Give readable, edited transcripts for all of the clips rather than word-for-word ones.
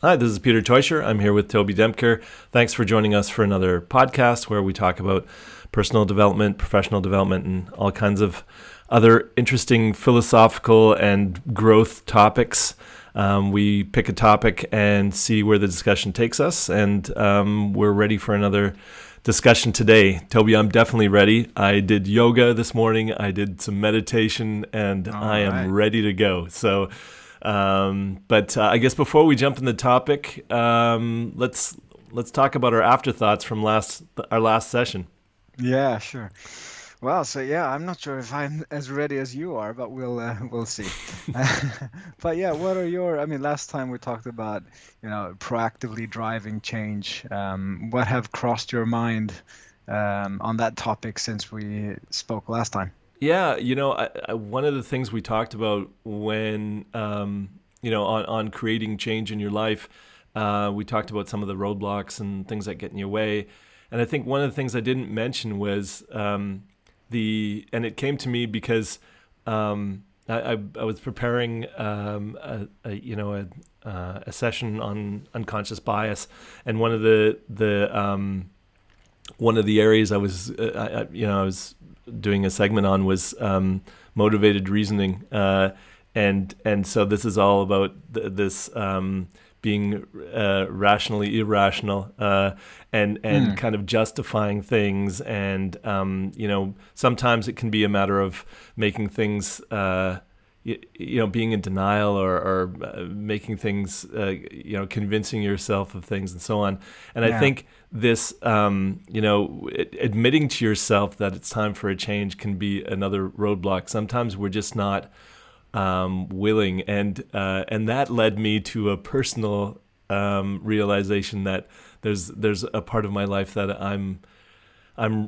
Hi, this is Peter Teuscher. I'm here with Toby Demker. Thanks for joining us for another podcast where we talk about personal development, professional development, and all kinds of other interesting philosophical and growth topics. We pick a topic and see where the discussion takes us, and we're ready for another discussion today. Toby, I'm definitely ready. I did yoga this morning. I did some meditation, and All I am right. ready to go. But I guess before we jump in the topic, let's talk about our afterthoughts from our last session. Yeah, sure. Well, so yeah, I'm not sure if I'm as ready as you are, but we'll see. But yeah, what are your, I mean, last time we talked about, proactively driving change. What have crossed your mind on that topic since we spoke last time? Yeah, one of the things we talked about when on creating change in your life, we talked about some of the roadblocks and things that get in your way, and I think one of the things I didn't mention was and it came to me because I was preparing a session on unconscious bias, and one of the areas I was doing a segment on was motivated reasoning, and so this is all about this being rationally irrational, and Mm, kind of justifying things, and sometimes it can be a matter of making things. Being in denial, or making things, convincing yourself of things and so on. And I yeah, think this, admitting to yourself that it's time for a change can be another roadblock. Sometimes we're just not willing, and that led me to a personal realization that there's a part of my life that I'm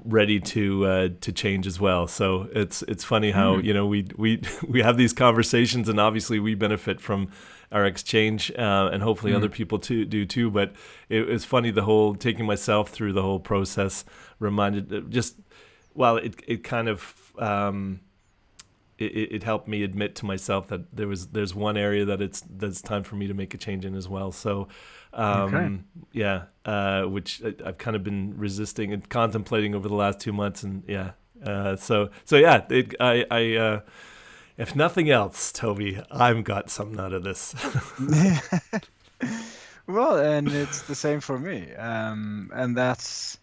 ready to change as well. So it's funny how mm, we have these conversations, and obviously we benefit from our exchange, and hopefully other mm, people do too. But it's funny, the whole taking myself through the whole process reminded just well it kind of it helped me admit to myself that there's one area that's time for me to make a change in as well. So okay. yeah, which I've kind of been resisting and contemplating over the last 2 months, and yeah, so yeah, if nothing else, Toby, I've got something out of this. Well, and it's the same for me. And that's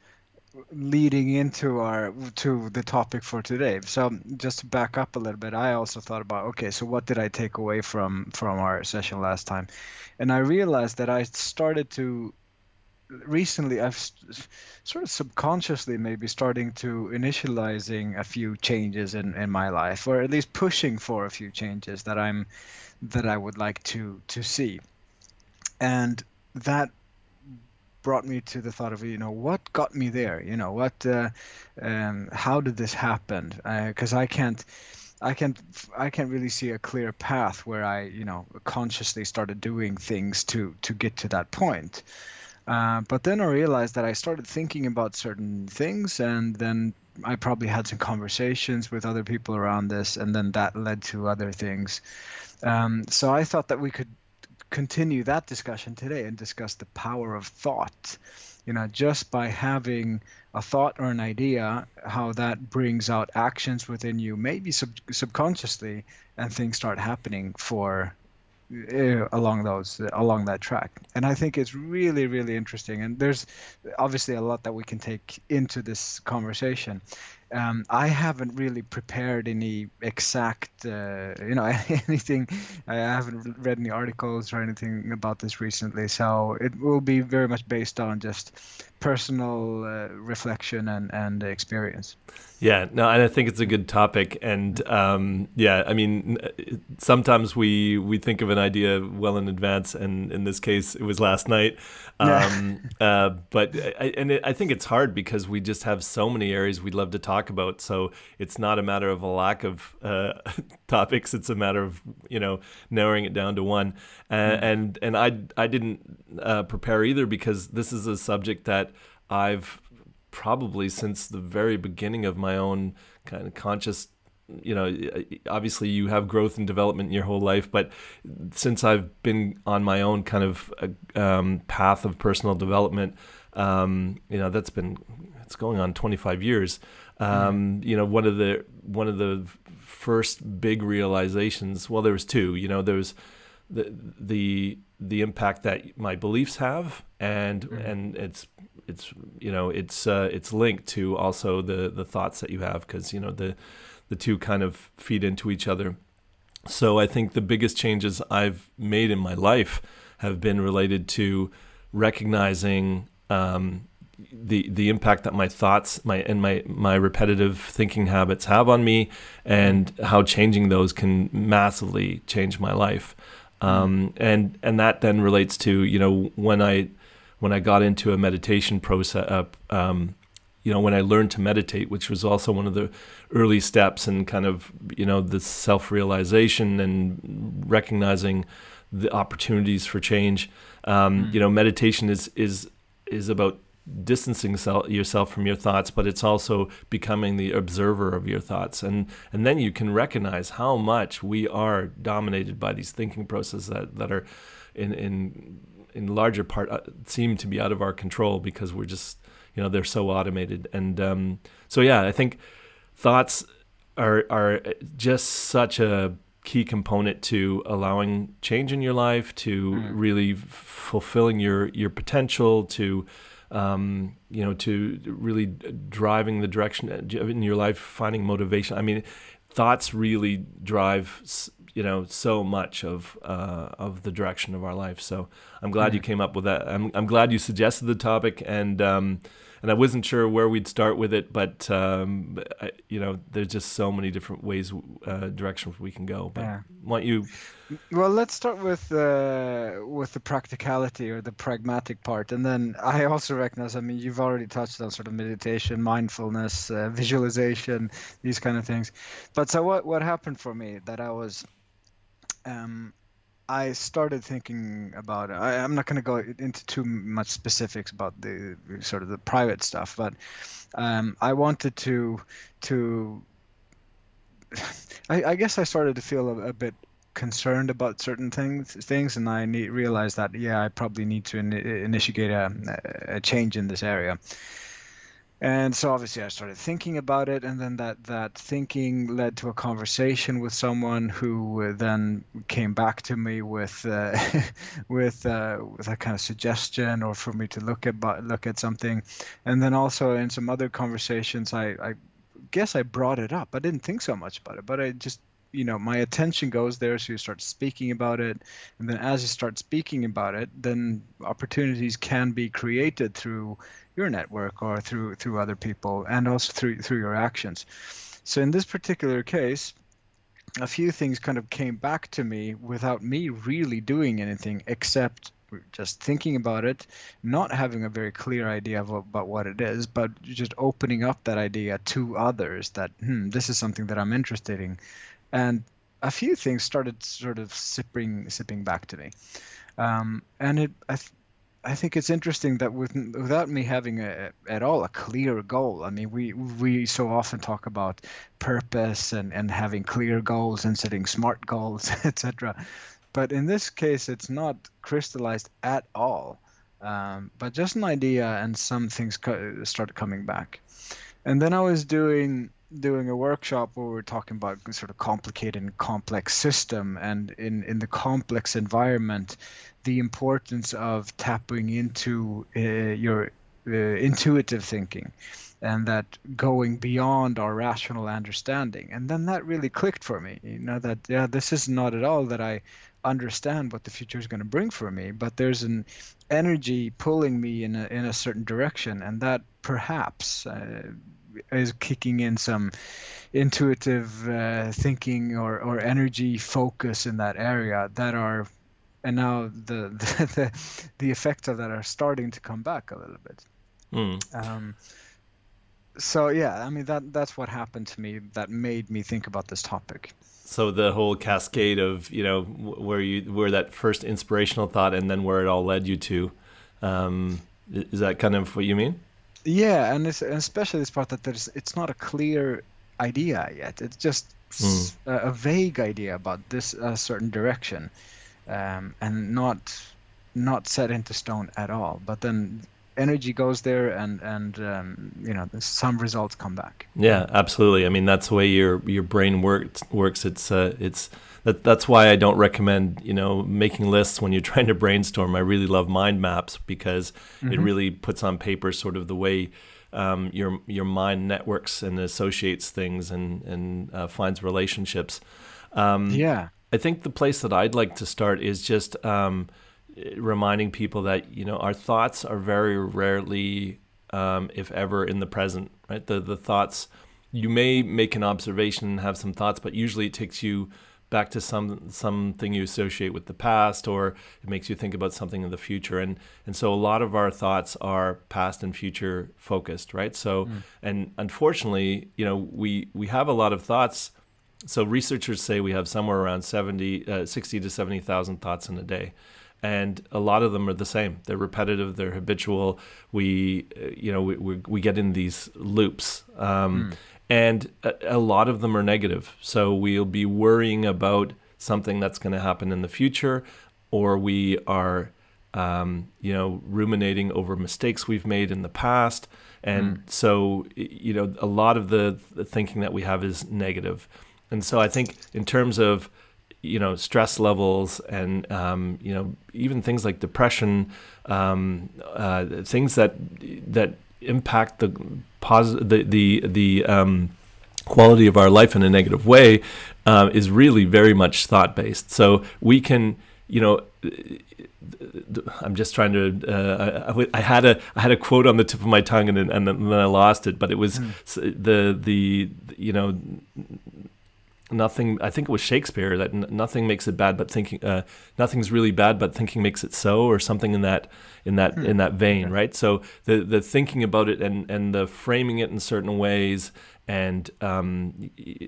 leading into our to the topic for today. So just to back up a little bit, I also thought about, okay, so what did I take away from our session last time? And I realized that I started to recently sort of subconsciously maybe starting to initializing a few changes in my life, or at least pushing for a few changes that I would like to see. And that brought me to the thought of, what got me there? How did this happen? Because I can't, I can't really see a clear path where I, consciously started doing things to get to that point. But then I realized that I started thinking about certain things, and then I probably had some conversations with other people around this, and then that led to other things. So I thought that we could continue that discussion today and discuss the power of thought. Just by having a thought or an idea, how that brings out actions within you, maybe subconsciously, and things start happening for along that track. And I think it's really, really interesting. And there's obviously a lot that we can take into this conversation. I haven't really prepared any exact, anything. I haven't read any articles or anything about this recently, so it will be very much based on just personal reflection and experience. Yeah, no, and I think it's a good topic, and yeah, I mean, sometimes we think of an idea well in advance, and in this case, it was last night. Yeah. I think it's hard because we just have so many areas we'd love to talk about. So it's not a matter of a lack of topics; it's a matter of narrowing it down to one. Mm, And I didn't prepare either, because this is a subject that I've probably since the very beginning of my own kind of conscious obviously you have growth and development in your whole life, but since I've been on my own kind of path of personal development, it's going on 25 years. One of the first big realizations, well, there was two. There was the impact that my beliefs have, and it's linked to also the thoughts that you have, because the two kind of feed into each other. So I think the biggest changes I've made in my life have been related to recognizing the impact that my thoughts, my repetitive thinking habits have on me, and how changing those can massively change my life. And that then relates to when I got into a meditation process. When I learned to meditate, which was also one of the early steps, and kind of the self-realization and recognizing the opportunities for change. Meditation is about distancing yourself from your thoughts, but it's also becoming the observer of your thoughts, and then you can recognize how much we are dominated by these thinking processes that are in larger part seem to be out of our control, because we're just they're so automated. And I think thoughts are just such a key component to allowing change in your life, to really fulfilling your potential, to to really driving the direction in your life, finding motivation. I mean, thoughts really drive so much of the direction of our life. So I'm glad you came up with that. I'm glad you suggested the topic, and I wasn't sure where we'd start with it, but there's just so many different ways, directions we can go. But why don't you? Well, let's start with the practicality or the pragmatic part, and then I also recognize. I mean, you've already touched on sort of meditation, mindfulness, visualization, these kind of things. But so what happened for me that I started thinking about it. I'm not going to go into too much specifics about the sort of the private stuff, but I wanted to. I guess I started to feel a bit concerned about certain things, and I realized that I probably need to initiate a change in this area. And so obviously I started thinking about it, and then that thinking led to a conversation with someone who then came back to me with with a kind of suggestion, or for me to look at something. And then also in some other conversations, I guess I brought it up. I didn't think so much about it, but I just my attention goes there, so you start speaking about it, and then as you start speaking about it, then opportunities can be created through your network or through other people, and also through your actions. So in this particular case, a few things kind of came back to me without me really doing anything, except just thinking about it, not having a very clear idea about what it is, but just opening up that idea to others, that this is something that I'm interested in. And a few things started sort of sipping back to me, and I think it's interesting that without me having at all a clear goal. I mean, we so often talk about purpose and having clear goals and setting smart goals, etc. But in this case, it's not crystallized at all, but just an idea, and some things started coming back. And then I was doing a workshop where we were talking about sort of complicated and complex system, and in the complex environment, the importance of tapping into your intuitive thinking, and that going beyond our rational understanding. And then that really clicked for me, that this is not at all that I understand what the future is going to bring for me, but there's an energy pulling me in a certain direction, and that perhaps is kicking in some intuitive thinking or energy focus in that area that are, and now the effects of that are starting to come back a little bit. So I mean that's what happened to me that made me think about this topic. So the whole cascade of where that first inspirational thought, and then where it all led you to, is that kind of what you mean? Yeah, and especially this part that it's not a clear idea yet. It's just Mm. a vague idea about this certain direction, and not set into stone at all. But then energy goes there, and some results come back. Yeah, absolutely. I mean, that's the way your brain works. It's that's why I don't recommend making lists when you're trying to brainstorm. I really love mind maps because it Hmm. really puts on paper sort of the way your mind networks and associates things and finds relationships. Um, Yeah. I think the place that I'd like to start is just reminding people that our thoughts are very rarely, if ever, in the present. Right, the thoughts. You may make an observation and have some thoughts, but usually it takes you back to something you associate with the past, or it makes you think about something in the future. And so a lot of our thoughts are past and future focused, right? So, Mm. and unfortunately, we have a lot of thoughts. So researchers say we have somewhere around 60 to 70,000 thoughts in a day. And a lot of them are the same. They're repetitive. They're habitual. We get in these loops, Mm. and a lot of them are negative. So we'll be worrying about something that's going to happen in the future, or we are, ruminating over mistakes we've made in the past. And Mm. so, a lot of the thinking that we have is negative. And so I think in terms of stress levels and even things like depression, things that impact the quality of our life in a negative way, is really very much thought based. So we can, I'm just trying to. I had a quote on the tip of my tongue, and then I lost it. But it was Mm. the nothing. I think it was Shakespeare that nothing makes it bad, but thinking. Nothing's really bad, but thinking makes it so, or something in that vein, Okay. right? So the thinking about it and the framing it in certain ways, and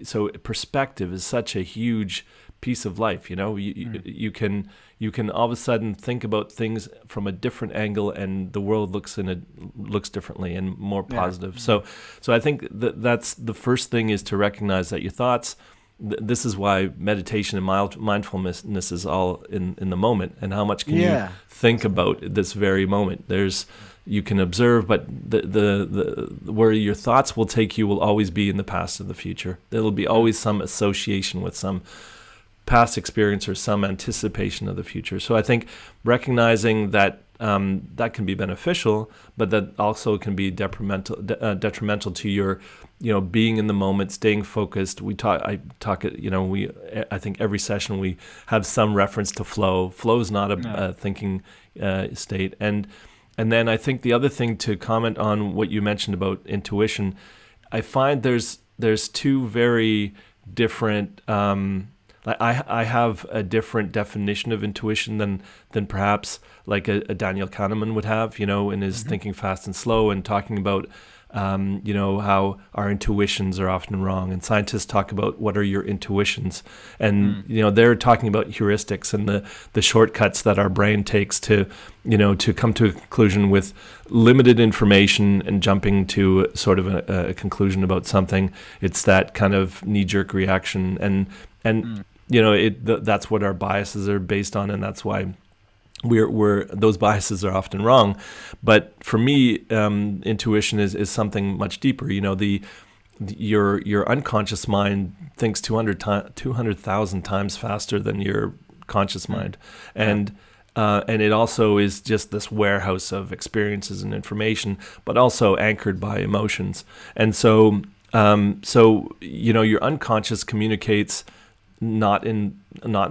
so perspective is such a huge piece of life. Mm. You can all of a sudden think about things from a different angle, and the world looks differently and more Yeah. positive. Mm. So I think that's the first thing, is to recognize that your thoughts. This is why meditation and mindfulness is all in the moment, and how much can you Yeah. think That's a good about point. this very moment. You can observe, but the where your thoughts will take you will always be in the past and the future. There'll be Mm. always some association with some past experience or some anticipation of the future. So I think recognizing that that can be beneficial, but that also can be detrimental to your, being in the moment, staying focused. I think every session we have some reference to flow. Flow is not Yeah. a thinking state, and then I think the other thing to comment on what you mentioned about intuition, I find there's two very different. I have a different definition of intuition than perhaps like a Daniel Kahneman would have, in his Hmm. Thinking Fast and Slow, and talking about, how our intuitions are often wrong. And scientists talk about what are your intuitions, and Mm. they're talking about heuristics and the shortcuts that our brain takes to come to a conclusion with limited information and jumping to sort of a conclusion about something. It's that kind of knee-jerk reaction, and Mm. that's what our biases are based on, and that's why we're those biases are often wrong. But for me, intuition is something much deeper. Your unconscious mind thinks 200,000 times faster than your conscious Mm. mind, Yeah. and it also is just this warehouse of experiences and information, but also anchored by emotions. And so your unconscious communicates not in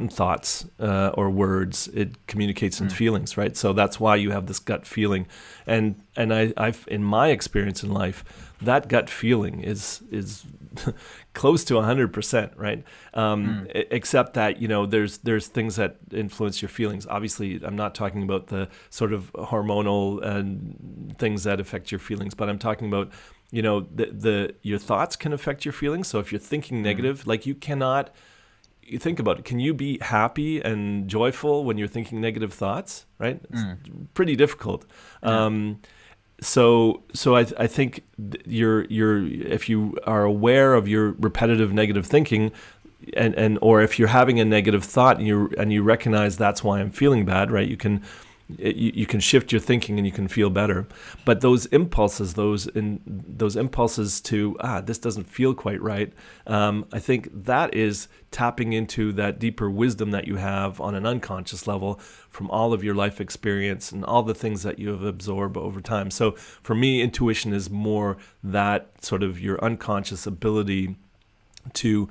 thoughts or words. It communicates in Mm. feelings, right? So that's why you have this gut feeling, and I've in my experience in life, that gut feeling is close to 100%, right? Mm. Except that there's things that influence your feelings. Obviously, I'm not talking about the sort of hormonal things that affect your feelings, but I'm talking about the your thoughts can affect your feelings. So if you're thinking Mm. negative, like you think about it. Can you be happy and joyful when you're thinking negative thoughts? Right? It's Mm. pretty difficult. Yeah. I think you're if you are aware of your repetitive negative thinking, and or if you're having a negative thought and you recognize that's why I'm feeling bad, right? You can shift your thinking and you can feel better. But those impulses, those impulses to this doesn't feel quite right. I think that is tapping into that deeper wisdom that you have on an unconscious level from all of your life experience and all the things that you have absorbed over time. So for me, intuition is more that sort of your unconscious ability to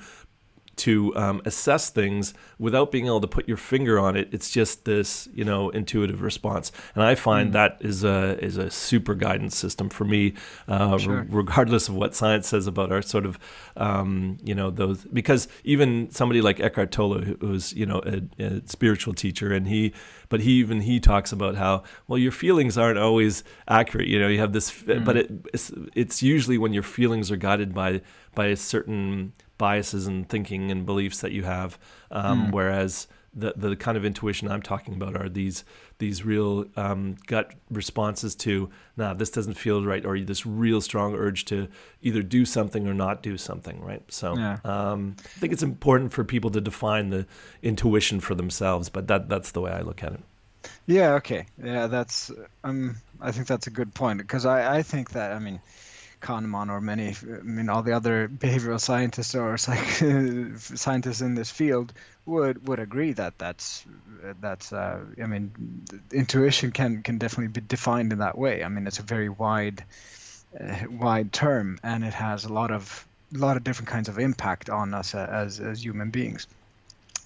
assess things without being able to put your finger on it. It's just this, intuitive response, and I find that is a super guidance system for me, Sure. regardless of what science says about our sort of, those. Because even somebody like Eckhart Tolle, who's a spiritual teacher, and he talks about how your feelings aren't always accurate. You have this, but it's usually when your feelings are guided by a certain biases and thinking and beliefs that you have, whereas the kind of intuition I'm talking about are these real gut responses to, this doesn't feel right, or this real strong urge to either do something or not do something, right? So Yeah. I think it's important for people to define the intuition for themselves, but that's the way I look at it. Yeah, okay. Yeah, that's I think that's a good point, because I think that, Kahneman or all the other behavioral scientists or scientists in this field would agree that intuition can definitely be defined in that way. It's a very wide term, and it has a lot of different kinds of impact on us as human beings.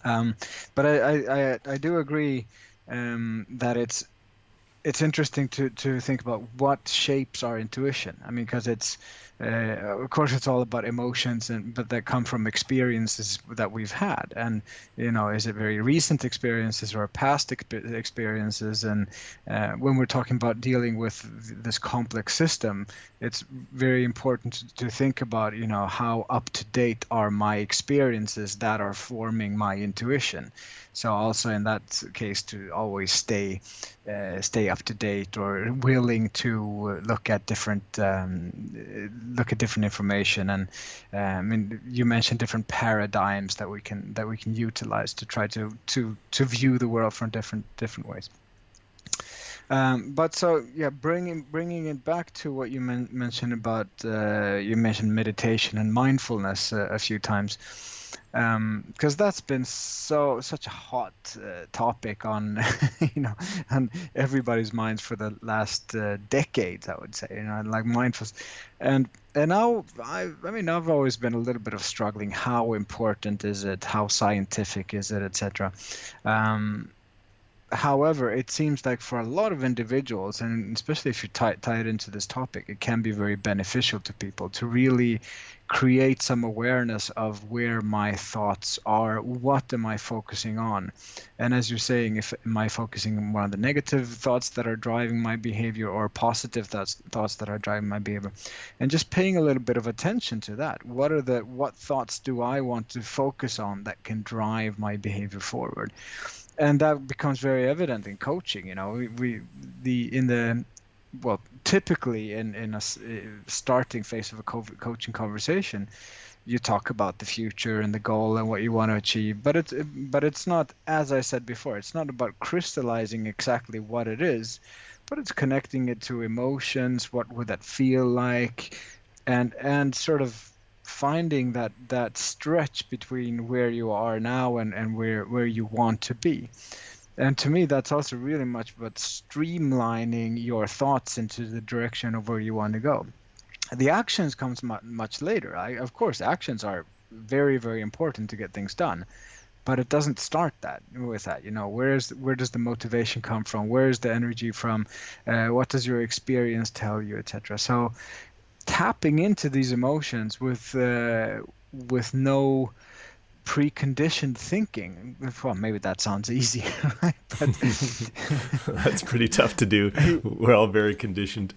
But I do agree that it's interesting to think about what shapes our intuition. Because of course, it's all about emotions, but that come from experiences that we've had. And, is it very recent experiences or past experiences? And when we're talking about dealing with this complex system, it's very important to think about, how up to date are my experiences that are forming my intuition. So also in that case, to always stay up to date, or willing to look at different information. And you mentioned different paradigms that we can utilize to try to view the world from different ways. But so yeah, bringing it back to what you mentioned about, you mentioned meditation and mindfulness a few times, because that's been such a hot topic on on everybody's minds for the last decades, I would say. Like mindfulness, and now I've always been a little bit of struggling. How important is it? How scientific is it, etc. However, it seems like for a lot of individuals, and especially if you tie it into this topic, it can be very beneficial to people to really create some awareness of where my thoughts are, what am I focusing on. And as you're saying, if am I focusing more on the negative thoughts that are driving my behavior, or positive thoughts that are driving my behavior, and just paying a little bit of attention to that. What thoughts do I want to focus on that can drive my behavior forward? And that becomes very evident in coaching. Typically in a starting phase of a coaching conversation, you talk about the future and the goal and what you want to achieve, but it's not, as I said before, it's not about crystallizing exactly what it is, but it's connecting it to emotions. What would that feel like? And sort of finding that stretch between where you are now and where you want to be. And to me, that's also really much about streamlining your thoughts into the direction of where you want to go. The actions comes much later. Of course, actions are very, very important to get things done, but it doesn't start with that. Where does the motivation come from? Where is the energy from? What does your experience tell you, etc. So tapping into these emotions with no preconditioned thinking. Well, maybe that sounds easy, right? But That's pretty tough to do. We're all very conditioned.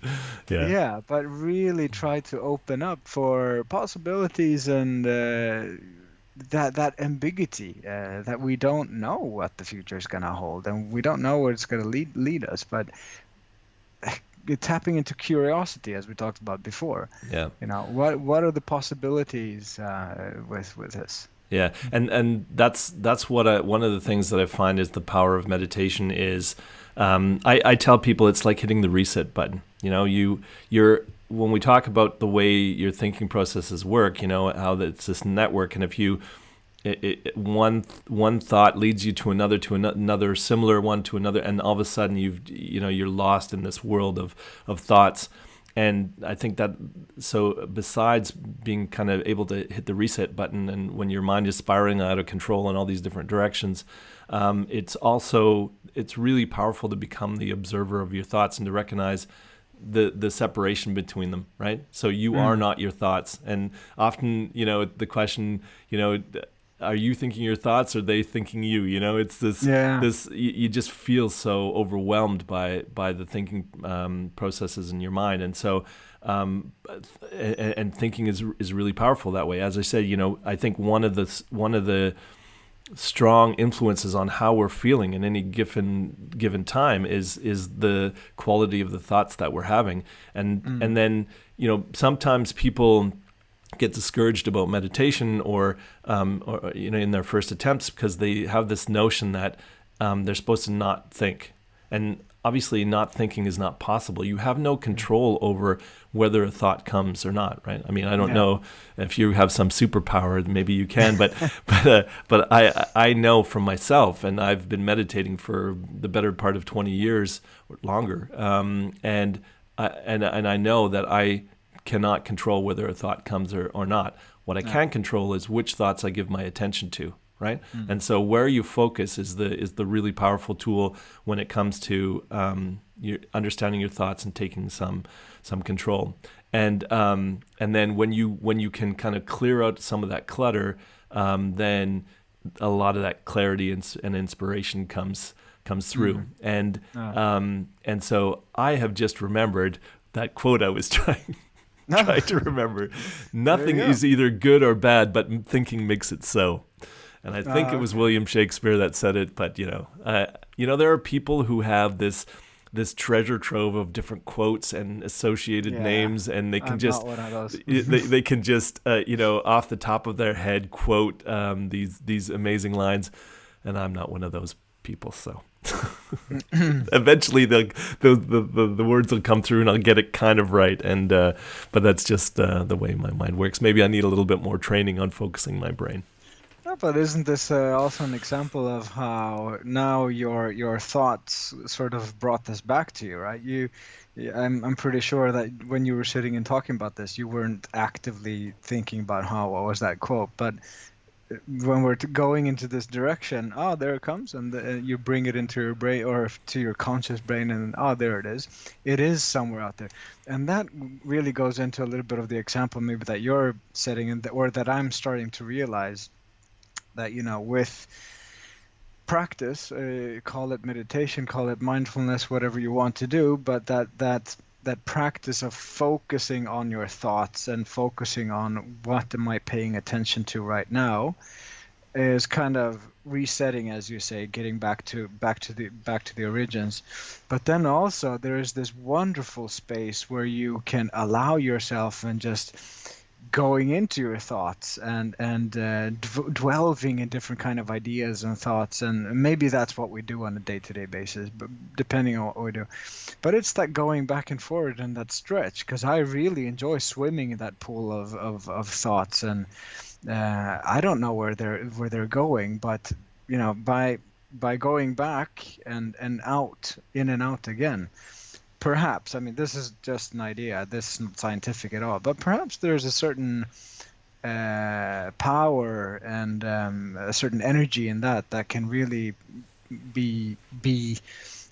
Yeah. yeah, but really try to open up for possibilities and that ambiguity, that we don't know what the future is going to hold, and we don't know where it's going to lead us. But tapping into curiosity, as we talked about before. Yeah. What are the possibilities with this? Yeah, and that's what one of the things that I find is the power of meditation is, I tell people it's like hitting the reset button. You're when we talk about the way your thinking processes work, how it's this network, and if you one thought leads you to another similar one to another, and all of a sudden you're lost in this world of thoughts. And I think that, so besides being kind of able to hit the reset button, and when your mind is spiraling out of control in all these different directions, it's really powerful to become the observer of your thoughts and to recognize the separation between them, right? So you are not your thoughts. And often, the question, are you thinking your thoughts, or are they thinking you? It's this you just feel so overwhelmed by the thinking processes in your mind. And so and thinking is really powerful that way. As I said, I think one of the strong influences on how we're feeling in any given time is the quality of the thoughts that we're having. And then sometimes people get discouraged about meditation or in their first attempts, because they have this notion that they're supposed to not think. And obviously not thinking is not possible. You have no control over whether a thought comes or not, right? I mean, I don't know if you have some superpower, maybe you can, but I know from myself, and I've been meditating for the better part of 20 years or longer, and I know that I cannot control whether a thought comes or not. What I can control is which thoughts I give my attention to, right? And so where you focus is the really powerful tool when it comes to your understanding your thoughts and taking some control. And then when you can kind of clear out some of that clutter, then a lot of that clarity and inspiration comes through. And so I have just remembered that quote I was trying to remember. Nothing is either good or bad, but thinking makes it so. And I think it was William Shakespeare that said it. But there are people who have this treasure trove of different quotes and associated names, and they can just they can just off the top of their head quote these amazing lines, and I'm not one of those people. So eventually the words will come through and I'll get it kind of right, and but that's just the way my mind works. Maybe I need a little bit more training on focusing my brain. Yeah, but isn't this also an example of how now your thoughts sort of brought this back to you, right? I'm pretty sure that when you were sitting and talking about this, you weren't actively thinking about what was that quote, but when we're going into this direction, there it comes, and you bring it into your brain or to your conscious brain, and there it is. It is somewhere out there, and that really goes into a little bit of the example maybe that you're setting, or that I'm starting to realize that with practice, call it meditation, call it mindfulness, whatever you want to do, but that practice of focusing on your thoughts and focusing on what am I paying attention to right now is kind of resetting, as you say, getting back to the origins. But then also there is this wonderful space where you can allow yourself and just going into your thoughts and dwelling in different kind of ideas and thoughts, and maybe that's what we do on a day-to-day basis, but depending on what we do. But it's that going back and forward and that stretch, because I really enjoy swimming in that pool of thoughts, and I don't know where they're going, but by going back and out, in and out again. Perhaps, I mean, this is just an idea, this isn't scientific at all, but perhaps there's a certain power and a certain energy in that can really be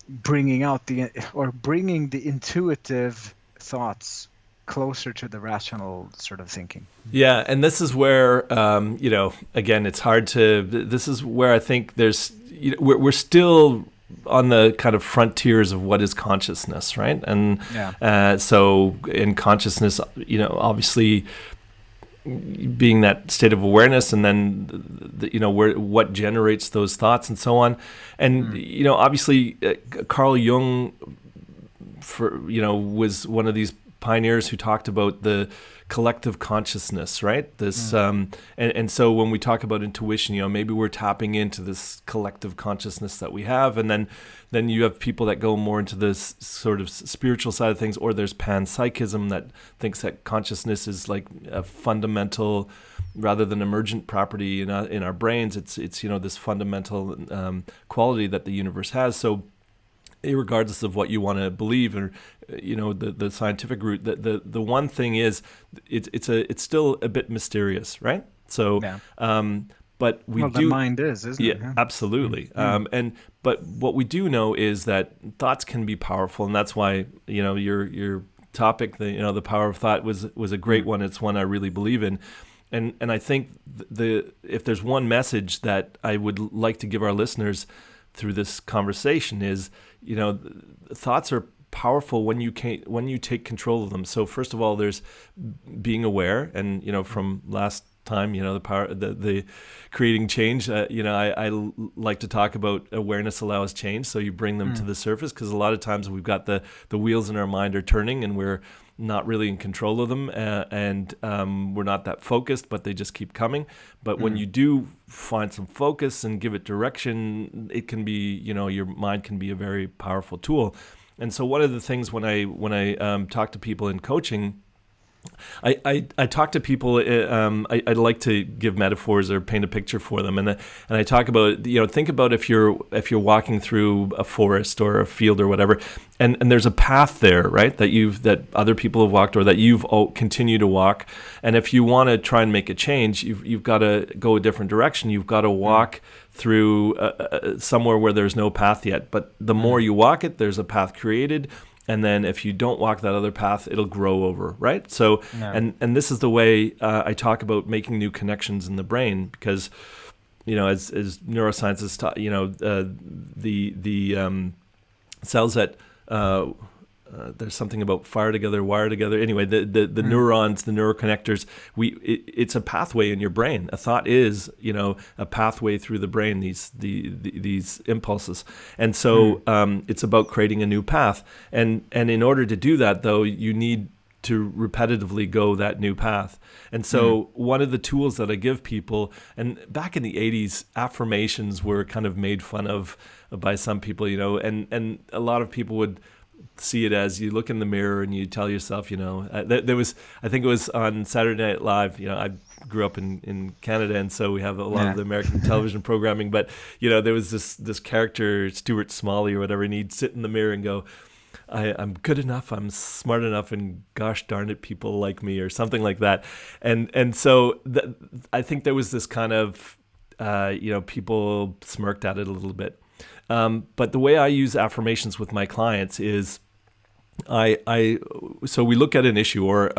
bringing the intuitive thoughts closer to the rational sort of thinking. Yeah, and this is where, again, it's hard to, this is where I think there's, we're still on the kind of frontiers of what is consciousness, right? And so in consciousness, obviously being that state of awareness, and then what generates those thoughts and so on. And obviously Carl Jung was one of these pioneers who talked about the collective consciousness, right? This and so when we talk about intuition, maybe we're tapping into this collective consciousness that we have, and then you have people that go more into this sort of spiritual side of things, or there's panpsychism that thinks that consciousness is like a fundamental rather than emergent property in our brains. It's this fundamental quality that the universe has. So regardless of what you want to believe, or the scientific route, the one thing is it's still a bit mysterious, right? So but the mind isn't it? Yeah, absolutely. But what we do know is that thoughts can be powerful, and that's why your topic, the power of thought, was a great one. It's one I really believe in. And I think if there's one message that I would like to give our listeners through this conversation is, thoughts are powerful when you take control of them. So first of all, there's being aware, and from last time, the power, the creating change. I like to talk about awareness allows change. So you bring them to the surface, because a lot of times we've got the wheels in our mind are turning, and we're not really in control of them, and we're not that focused, but they just keep coming. But when you do find some focus and give it direction, it can be, your mind can be a very powerful tool. And so one of the things when I talk to people in coaching, I talk to people. I like to give metaphors or paint a picture for them, and I talk about, think about if you're walking through a forest or a field or whatever, and there's a path there, right, that other people have walked, or that you've continue to walk, and if you want to try and make a change, you've got to go a different direction. You've got to walk through somewhere where there's no path yet, but the more you walk it, there's a path created. And then if you don't walk that other path, it'll grow over, right? So, and this is the way I talk about making new connections in the brain, because, as neuroscience is taught, the cells that there's something about fire together, wire together. Anyway, the neurons, the neuroconnectors, it's a pathway in your brain. A thought is, a pathway through the brain, these impulses. And so it's about creating a new path. And in order to do that, though, you need to repetitively go that new path. And so one of the tools that I give people, and back in the 80s, affirmations were kind of made fun of by some people, and a lot of people would see it as you look in the mirror and you tell yourself, there was, I think it was on Saturday Night Live, I grew up in Canada, and so we have a lot of the American television programming, but there was this character, Stuart Smalley or whatever, and he'd sit in the mirror and go, I'm good enough, I'm smart enough, and gosh darn it, people like me, or something like that. And so I think there was this kind of, people smirked at it a little bit. But the way I use affirmations with my clients is so we look at an issue or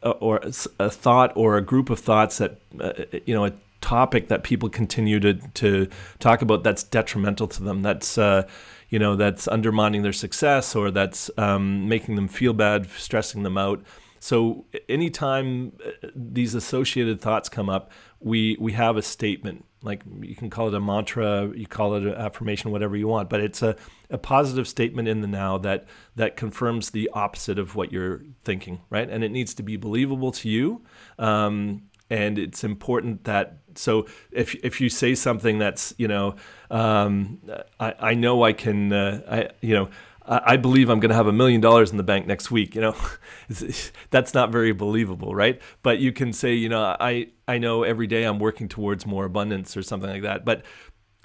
a thought or a group of thoughts that, a topic that people continue to talk about that's detrimental to them, that's, that's undermining their success, or that's making them feel bad, stressing them out. So anytime these associated thoughts come up, we have a statement. Like, you can call it a mantra, you call it an affirmation, whatever you want, but it's a positive statement in the now that confirms the opposite of what you're thinking, right? And it needs to be believable to you. And it's important that, so if you say something that's, I know I can, I believe I'm going to have $1 million in the bank next week. That's not very believable, right? But you can say, I know every day I'm working towards more abundance, or something like that. But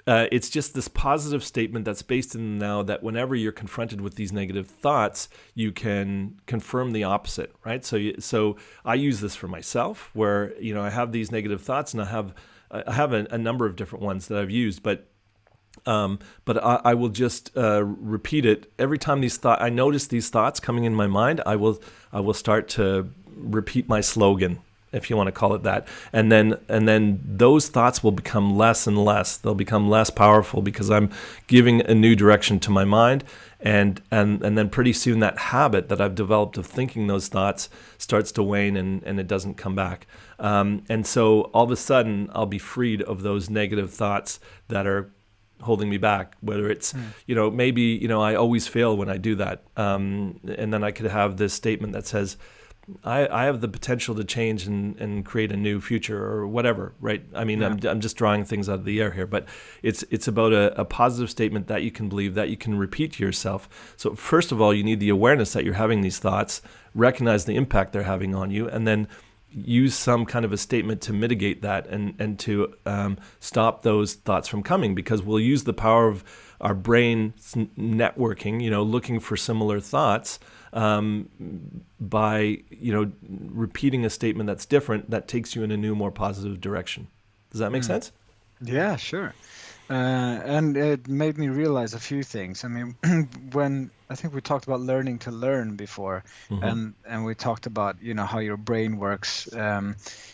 it's just this positive statement that's based in the now, that whenever you're confronted with these negative thoughts, you can confirm the opposite, right? So I use this for myself, where I have these negative thoughts, and I have a number of different ones that I've used, but I will just repeat it every time I notice these thoughts coming in my mind. I will start to repeat my slogan, if you want to call it that, and then those thoughts will become less and less. They'll become less powerful, because I'm giving a new direction to my mind, and then pretty soon that habit that I've developed of thinking those thoughts starts to wane, and it doesn't come back. And so all of a sudden I'll be freed of those negative thoughts that are holding me back, whether it's, maybe, I always fail when I do that. And then I could have this statement that says, I have the potential to change and create a new future or whatever, right? I mean, I'm just drawing things out of the air here, but it's about a positive statement that you can believe, that you can repeat to yourself. So first of all, you need the awareness that you're having these thoughts, recognize the impact they're having on you, and then use some kind of a statement to mitigate that and to stop those thoughts from coming, because we'll use the power of our brain networking, looking for similar thoughts, by repeating a statement that's different, that takes you in a new, more positive direction. Does that make sense? Yeah, sure. And it made me realize a few things. I mean, when I think we talked about learning to learn before, Mm-hmm. and we talked about how your brain works.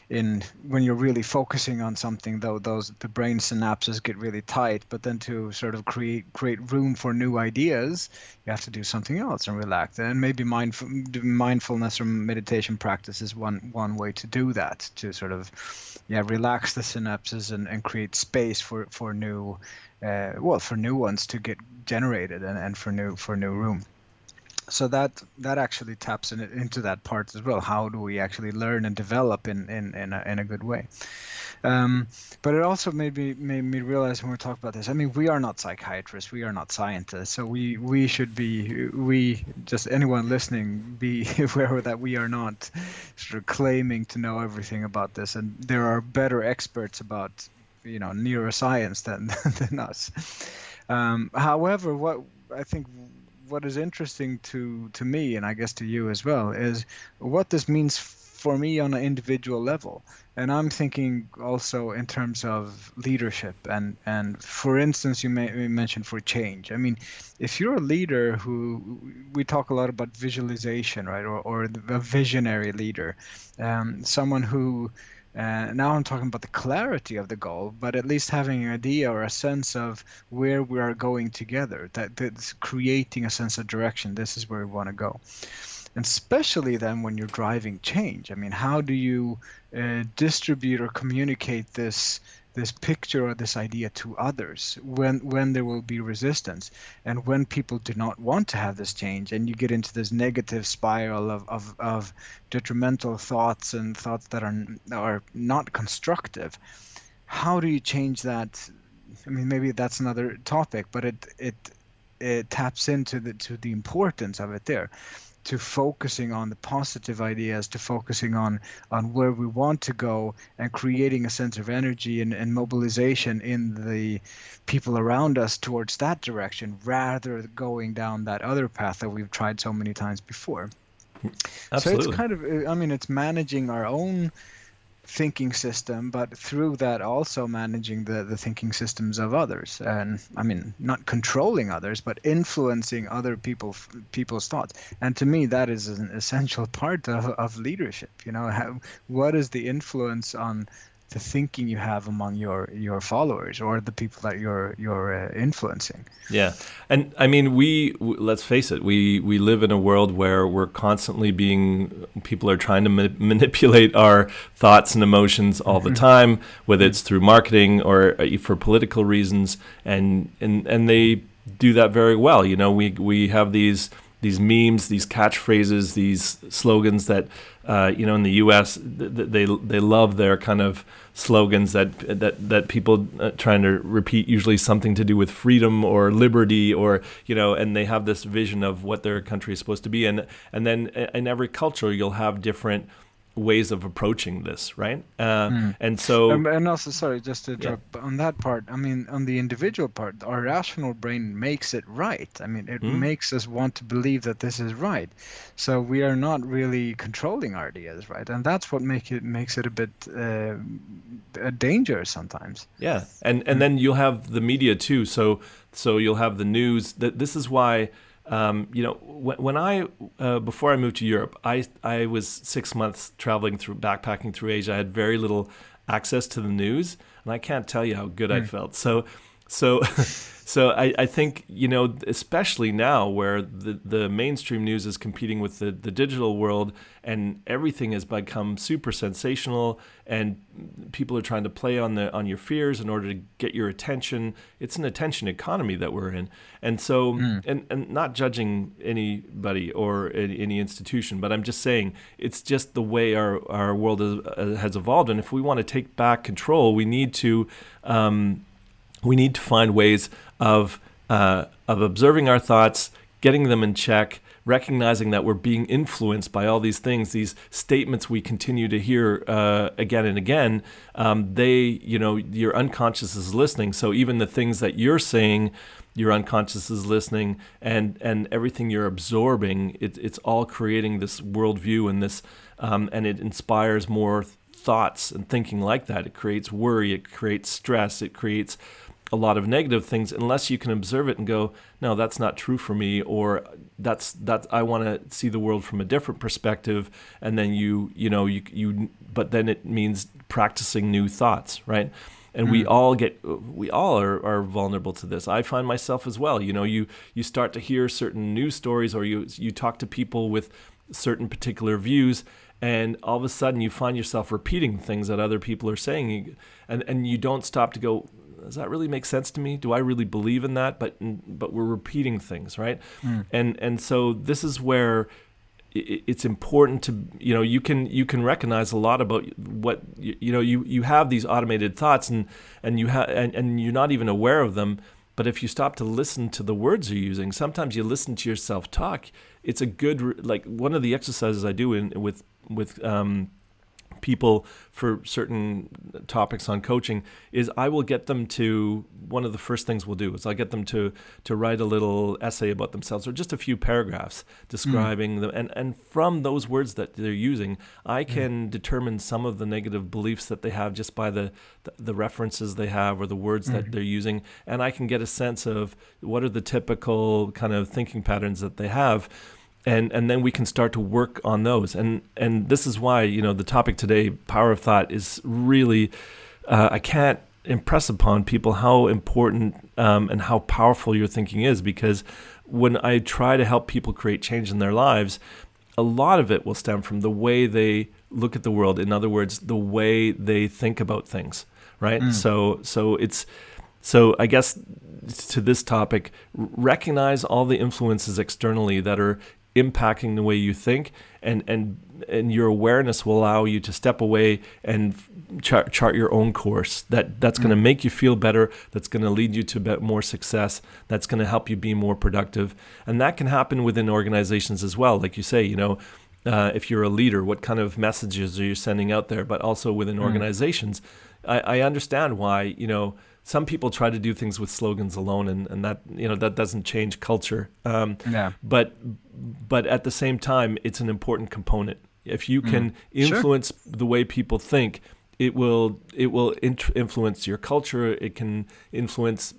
In when you're really focusing on something, though, the brain synapses get really tight. But then to sort of create room for new ideas, you have to do something else and relax. And maybe mindfulness or meditation practice is one way to do that, to sort of relax the synapses and create space for new for new ones to get generated, and for new room. So that actually taps into that part as well. How do we actually learn and develop in a good way? But it also made me realize when we talk about this. I mean, we are not psychiatrists, we are not scientists, so we should be, we just, anyone listening, be aware that we are not sort of claiming to know everything about this, and there are better experts about neuroscience than us. However, what I think what is interesting to me, and I guess to you as well, is what this means for me on an individual level. And I'm thinking also in terms of leadership, and for instance, you mentioned for change. I mean, if you're a leader who, we talk a lot about visualization, right, or a visionary leader, someone who, now I'm talking about the clarity of the goal, but at least having an idea or a sense of where we are going together, that's creating a sense of direction. This is where we want to go. And especially then when you're driving change. I mean, how do you distribute or communicate this picture or this idea to others when there will be resistance, and when people do not want to have this change, and you get into this negative spiral of detrimental thoughts and thoughts that are not constructive? How do you change that? I mean, maybe that's another topic, but it taps into the importance of it there, to focusing on the positive ideas, to focusing on where we want to go, and creating a sense of energy and mobilization in the people around us towards that direction, rather than going down that other path that we've tried so many times before. So it's Absolutely. kind of, I mean, it's managing our own thinking system, but through that also managing the thinking systems of others. And I mean, not controlling others, but influencing other people's thoughts. And to me, that is an essential part of leadership. What is the influence on the thinking you have among your followers, or the people that you're influencing? Yeah. And I mean, let's face it, we live in a world where we're constantly people are trying to manipulate our thoughts and emotions all the time, whether it's through marketing or for political reasons. And they do that very well. We have these memes, these catchphrases, these slogans that, in the U.S., they love their kind of slogans that people trying to repeat, usually something to do with freedom or liberty, or and they have this vision of what their country is supposed to be. And then in every culture, you'll have different ways of approaching this, right? And so, And also, sorry, just to yeah. interrupt, but on that part, I mean, on the individual part, our rational brain makes it right. I mean, it Mhm. makes us want to believe that this is right. So we are not really controlling our ideas, right? And that's what makes it a bit dangerous sometimes. Yeah, and then you'll have the media too. So you'll have the news. This is why, when I before I moved to Europe, I was 6 months backpacking through Asia. I had very little access to the news, and I can't tell you how good I felt. So So, so I think, especially now where the mainstream news is competing with the digital world, and everything has become super sensational, and people are trying to play on your fears in order to get your attention. It's an attention economy that we're in. And so, Mm. and not judging anybody or any institution, but I'm just saying it's just the way our world has evolved. And if we want to take back control, we need to find ways of observing our thoughts, getting them in check, recognizing that we're being influenced by all these things, these statements we continue to hear again and again. Your unconscious is listening. So even the things that you're saying, your unconscious is listening, and everything you're absorbing, it's all creating this worldview and this, and it inspires more thoughts and thinking like that. It creates worry, it creates stress, it creates a lot of negative things, unless you can observe it and go, no, that's not true for me, or that's I want to see the world from a different perspective. And then but then it means practicing new thoughts, right? And we all are vulnerable to this. I find myself as well. You start to hear certain news stories, or you talk to people with certain particular views, and all of a sudden you find yourself repeating things that other people are saying, and you don't stop to go, does that really make sense to me? Do I really believe in that? But we're repeating things, right? Mm. And so this is where it's important to, you can recognize a lot about what you have these automated thoughts, and you're not even aware of them. But if you stop to listen to the words you're using, sometimes you listen to yourself talk. It's a good, like, one of the exercises I do with people for certain topics on coaching is I will get them to, one of the first things we'll do is I'll get them to write a little essay about themselves, or just a few paragraphs describing them. And from those words that they're using, I can determine some of the negative beliefs that they have just by the references they have, or the words that they're using. And I can get a sense of what are the typical kind of thinking patterns that they have. And then we can start to work on those. And this is why, the topic today, power of thought, is really, I can't impress upon people how important and how powerful your thinking is. Because when I try to help people create change in their lives, a lot of it will stem from the way they look at the world. In other words, the way they think about things, right? So I guess to this topic, recognize all the influences externally that are impacting the way you think, and your awareness will allow you to step away and chart your own course. That's going to make you feel better. That's going to lead you to more success. That's going to help you be more productive. And that can happen within organizations as well. Like you say, if you're a leader, what kind of messages are you sending out there? But also within organizations, I understand why, some people try to do things with slogans alone, and that that doesn't change culture. But at the same time, it's an important component. If you can influence the way people think, it will influence your culture. It can influence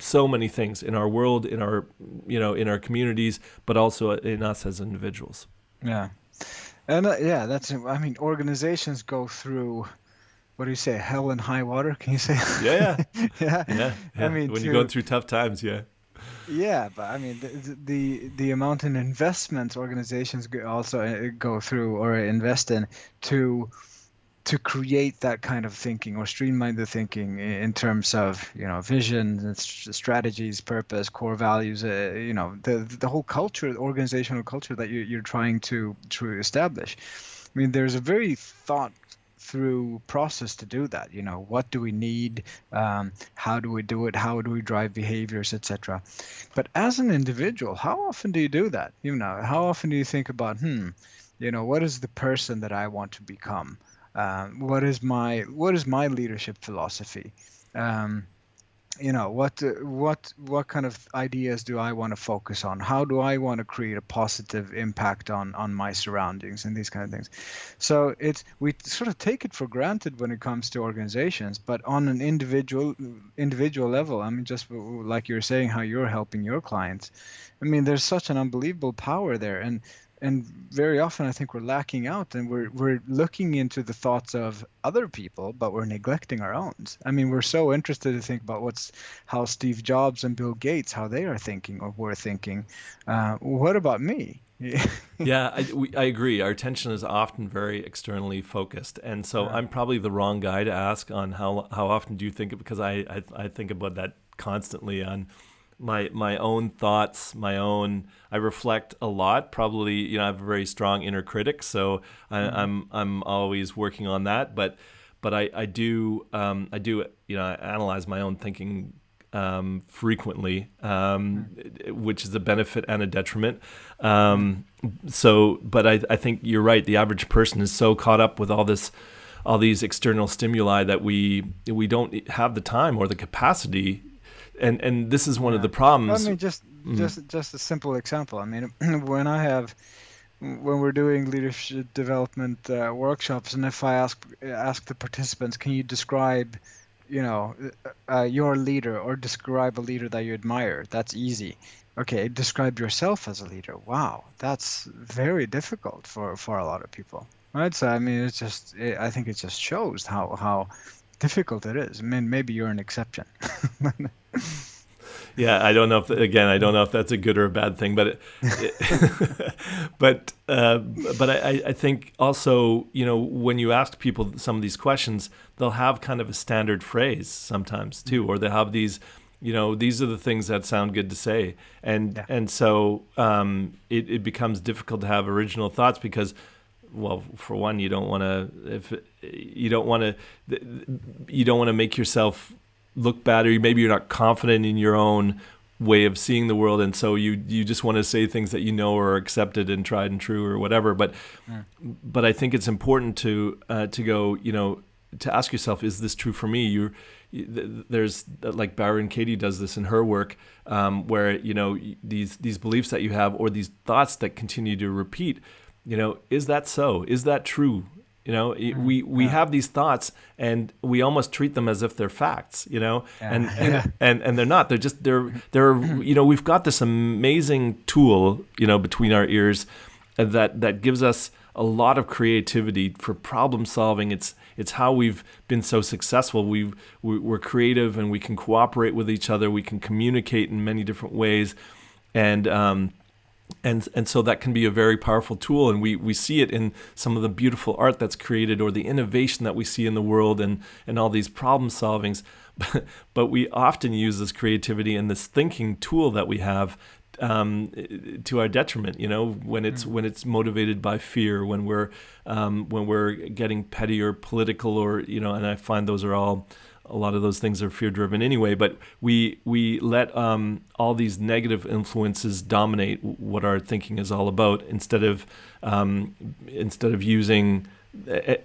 so many things in our world, in our in our communities, but also in us as individuals. Yeah. And that's, I mean, organizations go through, what do you say, hell and high water? Can you say? Yeah. Yeah. I mean, when you're going through tough times, yeah. Yeah, but I mean, the amount in investments organizations also go through or invest in to create that kind of thinking, or streamline the thinking in terms of vision, strategies, purpose, core values, the whole culture, organizational culture that you're trying to establish. I mean, there's a very thought through process to do that. What do we need, how do we do it, how do we drive behaviors, etc. But as an individual, how often do you do that? How often do you think about what is the person that I want to become? What is my leadership philosophy? What kind of ideas do I want to focus on? How do I want to create a positive impact on my surroundings and these kind of things? So we sort of take it for granted when it comes to organizations, but on an individual level, I mean, just like you're saying, how you're helping your clients, I mean, there's such an unbelievable power there. And and very often I think we're lacking out, and we're looking into the thoughts of other people, but we're neglecting our own. I mean, we're so interested to think about how Steve Jobs and Bill Gates, how they are thinking or were thinking. What about me? Yeah, I agree. Our attention is often very externally focused, and so Uh, I'm probably the wrong guy to ask on how often do you think it, because I think about that constantly on my own thoughts, my own. I reflect a lot. Probably, I have a very strong inner critic, so mhm, I'm always working on that. But I do I analyze my own thinking frequently, mm, which is a benefit and a detriment. mm. But I think you're right. The average person is so caught up with all these external stimuli that we don't have the time or the capacity. And this is one of Yeah. the Well, I problems. mean, just a simple example. I mean, when we're doing leadership development workshops, and if I ask the participants, can you describe, your leader, or describe a leader that you admire? That's easy. Okay, describe yourself as a leader. Wow, that's very difficult for a lot of people, right? So I mean, I think it just shows how difficult it is. I mean, maybe you're an exception. Yeah, I don't know if that's a good or a bad thing, it but I think also, when you ask people some of these questions, they'll have kind of a standard phrase sometimes too, Mhm. or they have these, these are the things that sound good to say, and Yeah. and so it becomes difficult to have original thoughts because, well, for one, you don't want to make yourself look bad, or maybe you're not confident in your own way of seeing the world, and so you just want to say things that are accepted and tried and true or whatever. Mm, But I think it's important to go, to ask yourself, is this true for me? There's, like, Byron Katie does this in her work, where these beliefs that you have, or these thoughts that continue to repeat, is that so? Is that true? We yeah. have these thoughts, and we almost treat them as if they're facts, and and Yeah. and they're not. We've got this amazing tool, between our ears, that gives us a lot of creativity for problem solving. It's how we've been so successful. We're creative, and we can cooperate with each other. We can communicate in many different ways, and and so that can be a very powerful tool, and we see it in some of the beautiful art that's created, or the innovation that we see in the world, and all these problem solvings. But we often use this creativity and this thinking tool that we have, to our detriment, when it's Mm, motivated by fear, when we're getting petty or political, or, and I find those are all, a lot of those things are fear driven anyway. But we let all these negative influences dominate what our thinking is all about, instead of using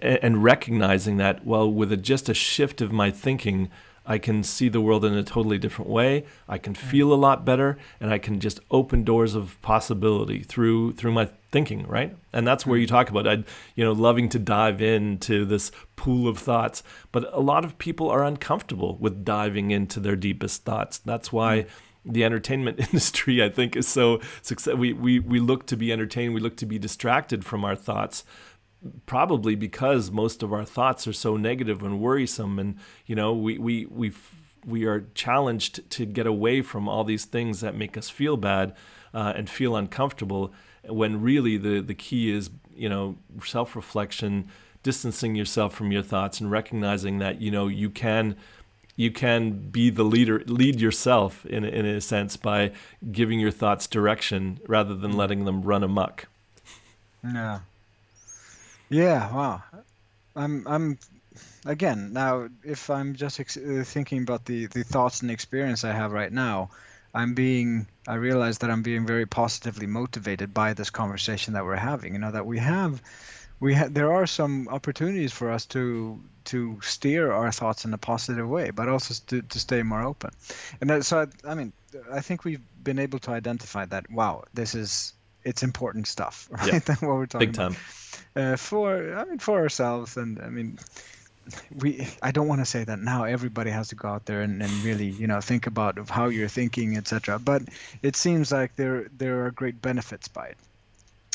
and recognizing that, well, with just a shift of my thinking, I can see the world in a totally different way. I can mm, feel a lot better, and I can just open doors of possibility through my thinking, right? And that's where mm, you talk about, loving to dive into this pool of thoughts. But a lot of people are uncomfortable with diving into their deepest thoughts. That's mm, why the entertainment industry, I think, is so success. We look to be entertained. We look to be distracted from our thoughts, probably because most of our thoughts are so negative and worrisome, and we are challenged to get away from all these things that make us feel bad, and feel uncomfortable, when really the key is, self-reflection, distancing yourself from your thoughts, and recognizing that, you can be the lead yourself in a sense, by giving your thoughts direction rather than mm. letting them run amok. Yeah. Yeah. Wow. I'm again now. If I'm just thinking about the thoughts and experience I have right now, I realize that I'm being very positively motivated by this conversation that we're having. That there are some opportunities for us to steer our thoughts in a positive way, but also to stay more open. And so I mean, I think we've been able to identify that. Wow, it's important stuff, Yeah, right? What we're talking big about, time. for ourselves, and I mean, I don't want to say that now everybody has to go out there and really, think about of how you're thinking, etc. But it seems like there are great benefits by it.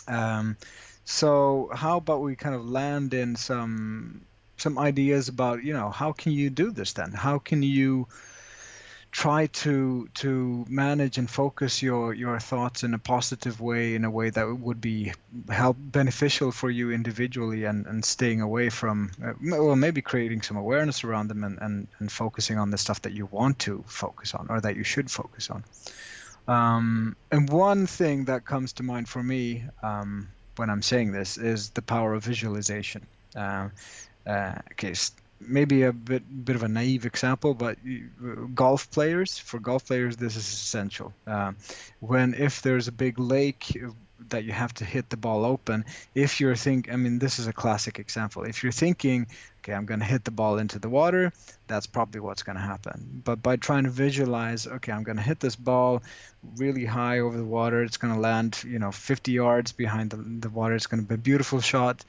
Um, so how about we kind of land in some ideas about, how can you do this then? How can you try to manage and focus your thoughts in a positive way, in a way that would be help beneficial for you individually, and staying away from well, maybe creating some awareness around them, and focusing on the stuff that you want to focus on, or that you should focus on. And one thing that comes to mind for me, when I'm saying this, is the power of visualization. Uh, okay, maybe a bit of a naive example, but for golf players, this is essential. If there's a big lake that you have to hit the ball open, I mean, this is a classic example. If you're thinking, okay, I'm going to hit the ball into the water, that's probably what's going to happen. But by trying to visualize, okay, I'm going to hit this ball really high over the water, it's going to land, 50 yards behind the water, it's going to be a beautiful shot.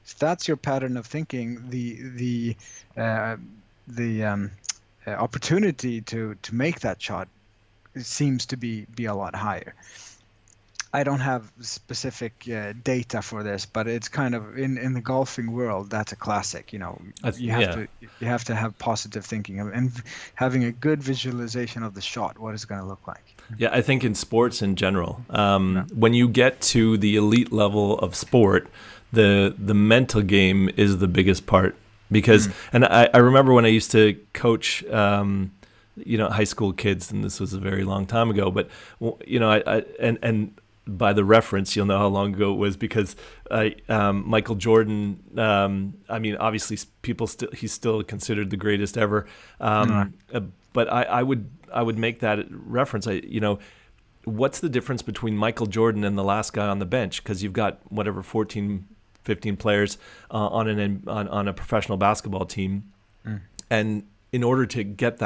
If that's your pattern of thinking, the opportunity to make that shot seems to be a lot higher. I don't have specific data for this, but it's kind of in the golfing world, that's a classic. Yeah. You have to have positive thinking, and having a good visualization of the shot, what it's going to look like. Yeah, I think in sports in general, Yeah. when you get to the elite level of sport, the mental game is the biggest part. Because, and I remember when I used to coach, high school kids, and this was a very long time ago. But and by the reference, you'll know how long ago it was, because Michael Jordan. I mean, obviously, he's still considered the greatest ever. But I would make that reference. What's the difference between Michael Jordan and the last guy on the bench? Because you've got whatever 14, 15 players on a professional basketball team, and in order to get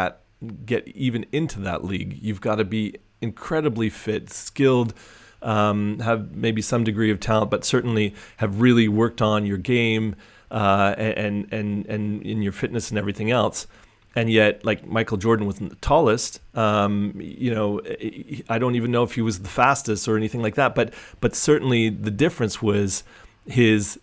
even into that league, you've got to be incredibly fit, skilled, have maybe some degree of talent, but certainly have really worked on your game and in your fitness and everything else. And yet, like, Michael Jordan wasn't the tallest. I don't even know if he was the fastest or anything like that. But certainly the difference was his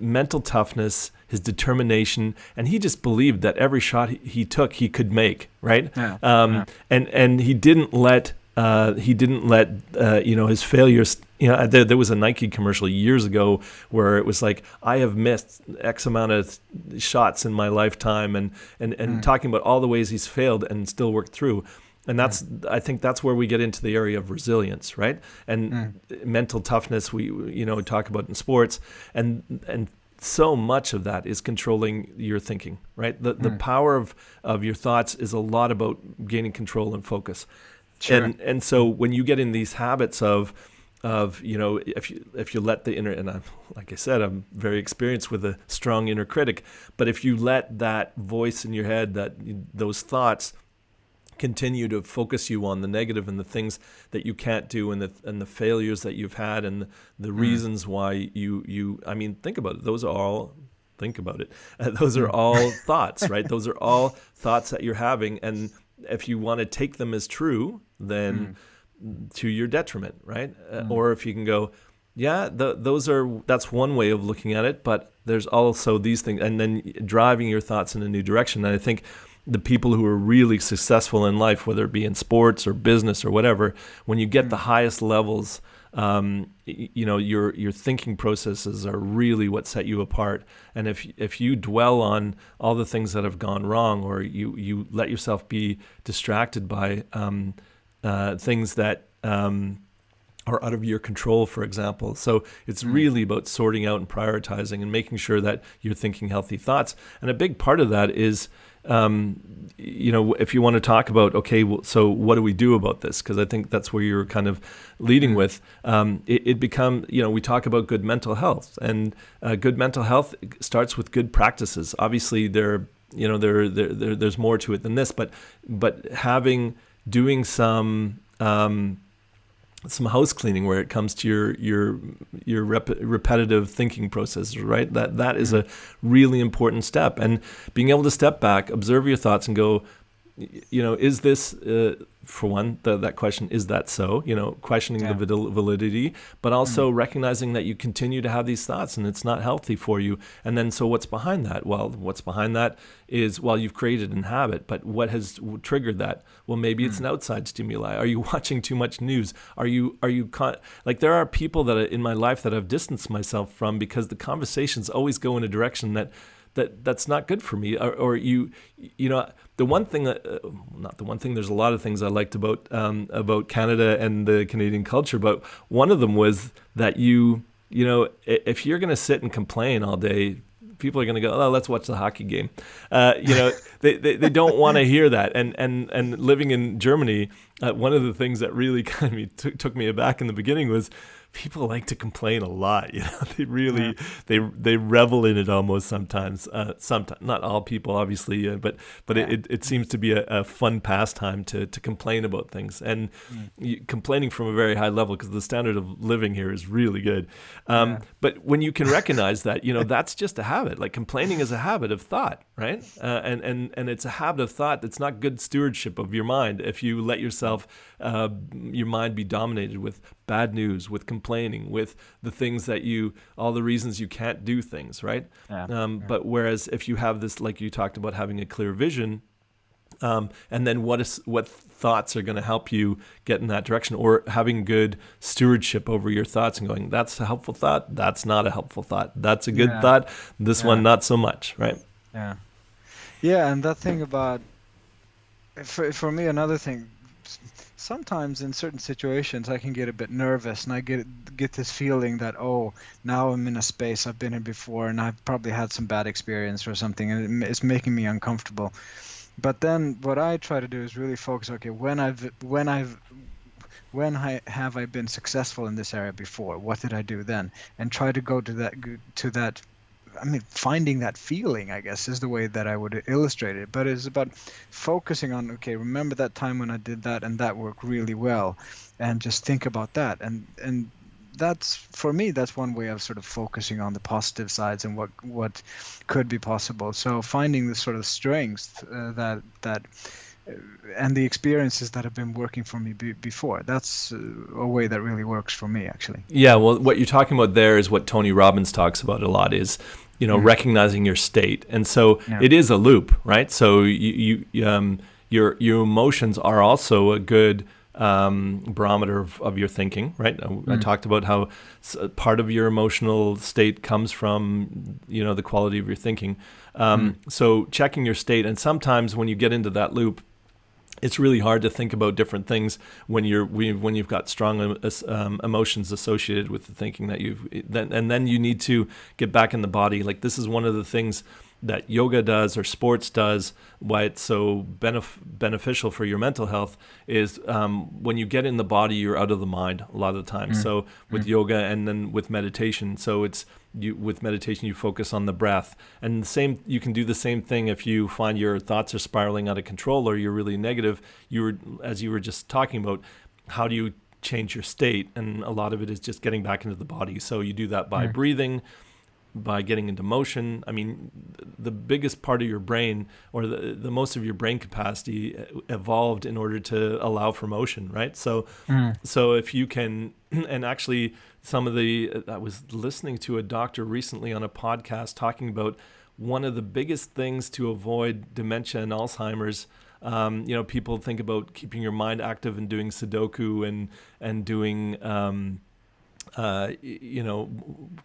mental toughness, his determination, and he just believed that every shot he took, he could make, right? And he didn't let his failures. There was a Nike commercial years ago where it was like, I have missed X amount of shots in my lifetime, and talking about all the ways he's failed and still worked through. And I think that's where we get into the area of resilience, right? And mental toughness, we talk about in sports, and so much of that is controlling your thinking, right? The power of your thoughts is a lot about gaining control and focus. Sure. And so when you get in these habits of if you let the inner, and like I said, I'm very experienced with a strong inner critic, but if you let that voice in your head, those thoughts continue to focus you on the negative and the things that you can't do, and the failures that you've had, and the reasons why you I mean, think about it. Those are all thoughts, right? Those are all thoughts that you're having, and if you want to take them as true, then to your detriment, right? Or if you can go, yeah, that's one way of looking at it, but there's also these things, and then driving your thoughts in a new direction. And I think the people who are really successful in life, whether it be in sports or business or whatever, when you get the highest levels, your thinking processes are really what set you apart. And if you dwell on all the things that have gone wrong, or you let yourself be distracted by things that are out of your control, for example. So it's really about sorting out and prioritizing and making sure that you're thinking healthy thoughts. And a big part of that is, if you want to talk about, okay, well, so what do we do about this? Because I think that's where you're kind of leading with. It become, we talk about good mental health, and good mental health starts with good practices. Obviously, there's more to it than this, but doing some house cleaning where it comes to your repetitive thinking processes, right? That is a really important step. And being able to step back, observe your thoughts, and go, is this, for one, that question, is that so? Questioning the validity, but also recognizing that you continue to have these thoughts and it's not healthy for you. And then, so what's behind that? Well, what's behind that is, you've created an habit, but what has triggered that? Well, maybe it's an outside stimuli. Are you watching too much news? Like, there are people that in my life that I've distanced myself from because the conversations always go in a direction that's not good for me. Or the one thing not the one thing, there's a lot of things I liked about Canada and the Canadian culture, but one of them was that if you're going to sit and complain all day, people are going to go, oh, let's watch the hockey game. They don't want to hear that. And living in Germany, one of the things that really kind of took me aback in the beginning was people like to complain a lot. They really they revel in it almost sometimes. Sometimes, not all people, obviously, but it seems to be a fun pastime to complain about things, and complaining from a very high level, because the standard of living here is really good. But when you can recognize that, that's just a habit. Like, complaining is a habit of thought, right? And it's a habit of thought that's not good stewardship of your mind if you let yourself your mind be dominated with bad news, with complaining, with the things all the reasons you can't do things, right? But whereas if you have this, like you talked about, having a clear vision, and then what thoughts are going to help you get in that direction, or having good stewardship over your thoughts and going, that's a helpful thought, that's not a helpful thought, that's a good thought, this one not so much, right? And that thing about, for me, another thing, sometimes in certain situations I can get a bit nervous, and I get this feeling that, now I'm in a space I've been in before, and I've probably had some bad experience or something, and it's making me uncomfortable. But then what I try to do is really focus, okay, when have I been successful in this area before? What did I do then? And try to go to that. I mean, finding that feeling, I guess, is the way that I would illustrate it. But it's about focusing on, okay, remember that time when I did that and that worked really well, and just think about that. And that's, for me, that's one way of sort of focusing on the positive sides and what could be possible. So finding the sort of strengths that and the experiences that have been working for me before. That's a way that really works for me, actually. Yeah, well, what you're talking about there is what Tony Robbins talks about a lot, is recognizing your state. And so it is a loop, right? So your emotions are also a good barometer of your thinking, right? I talked about how part of your emotional state comes from the quality of your thinking. So checking your state, and sometimes when you get into that loop, it's really hard to think about different things when you've got strong emotions associated with the thinking and then you need to get back in the body. Like, this is one of the things that yoga does, or sports does, why it's so beneficial for your mental health, is when you get in the body, you're out of the mind a lot of the time. So with yoga, and then with meditation, with meditation you focus on the breath, and you can do the same thing if you find your thoughts are spiraling out of control, or you're really negative. As you were just talking about, how do you change your state? And a lot of it is just getting back into the body. So you do that by breathing, by getting into motion. I mean, the biggest part of your brain, or the most of your brain capacity, evolved in order to allow for motion, right? So if you can, and actually I was listening to a doctor recently on a podcast talking about one of the biggest things to avoid dementia and Alzheimer's. People think about keeping your mind active and doing Sudoku and doing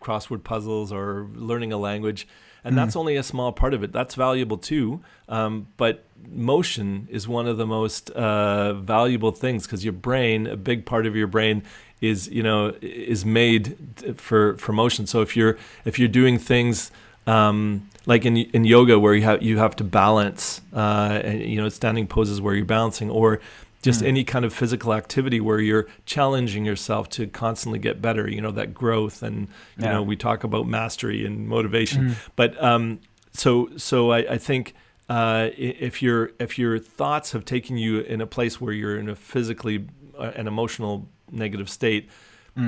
crossword puzzles or learning a language. And that's only a small part of it. That's valuable too. But motion is one of the most valuable things, because your brain, a big part of your brain is made for motion. So if you're doing things like in yoga, where you have to balance, standing poses where you're balancing, or just any kind of physical activity where you're challenging yourself to constantly get better, that growth, and we talk about mastery and motivation. But so I think if your thoughts have taken you in a place where you're in a physically and emotional negative state,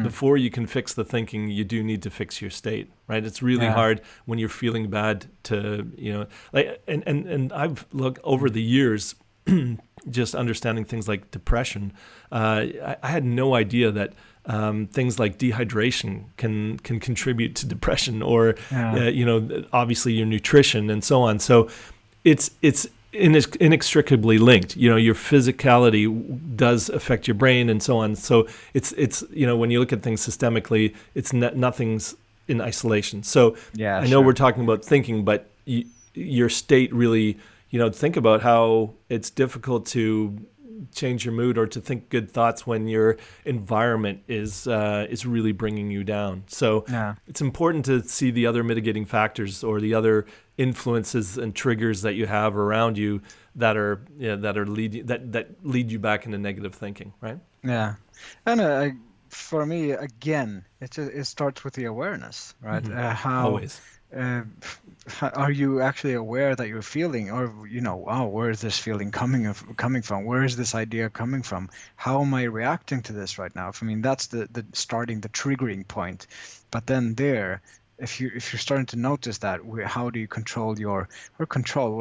before you can fix the thinking, you do need to fix your state, right? It's really hard when you're feeling bad to, and I've looked over the years, just understanding things like depression, I had no idea that things like dehydration can contribute to depression, or Yeah. obviously your nutrition and so on. So it's inextricably linked. Your physicality does affect your brain and so on. So it's when you look at things systemically, it's nothing's in isolation. So Yeah, I know we're sure. talking about thinking, but your state really, think about how it's difficult to change your mood or to think good thoughts when your environment is really bringing you down. So Yeah. it's important to see the other mitigating factors or the other influences and triggers that you have around you that lead you back into negative thinking, right? Yeah. And for me, again, it starts with the awareness, right? Hmm. How Always. uh, are you actually aware that you're feeling, or oh, where is this feeling coming from? Where is this idea coming from? How am I reacting to this right now? I mean, that's the starting the triggering point. But then there, if you're starting to notice that, how do you control, or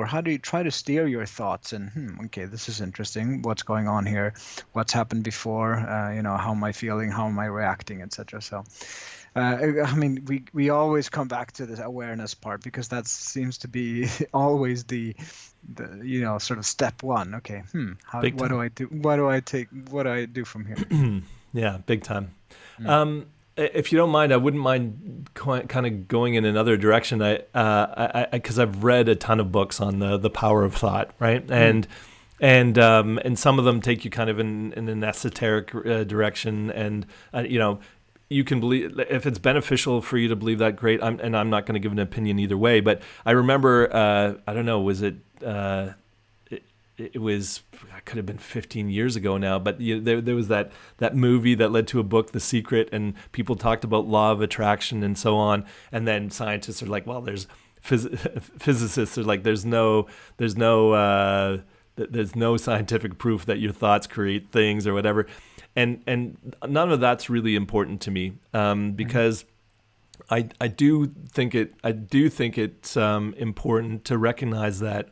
how do you try to steer your thoughts? And okay, this is interesting. What's going on here? What's happened before? How am I feeling? How am I reacting, etc. So. I mean, we always come back to this awareness part, because that seems to be always the sort of step one. Okay, Big what do time. I do? What do I do from here? Yeah, big time. Mm. If you don't mind, I wouldn't mind kind of going in another direction. Because I've read a ton of books on the power of thought, right? Mm. And some of them take you kind of in an esoteric direction, and you can believe, if it's beneficial for you to believe that, great. I'm not going to give an opinion either way. But I remember, I don't know, was it? It was, it could have been 15 years ago now, but there was that movie that led to a book, The Secret, and people talked about law of attraction and so on. And then scientists are like, well, there's physicists are like, there's no scientific proof that your thoughts create things or whatever. And none of that's really important to me, Mm. because I do think it's important to recognize that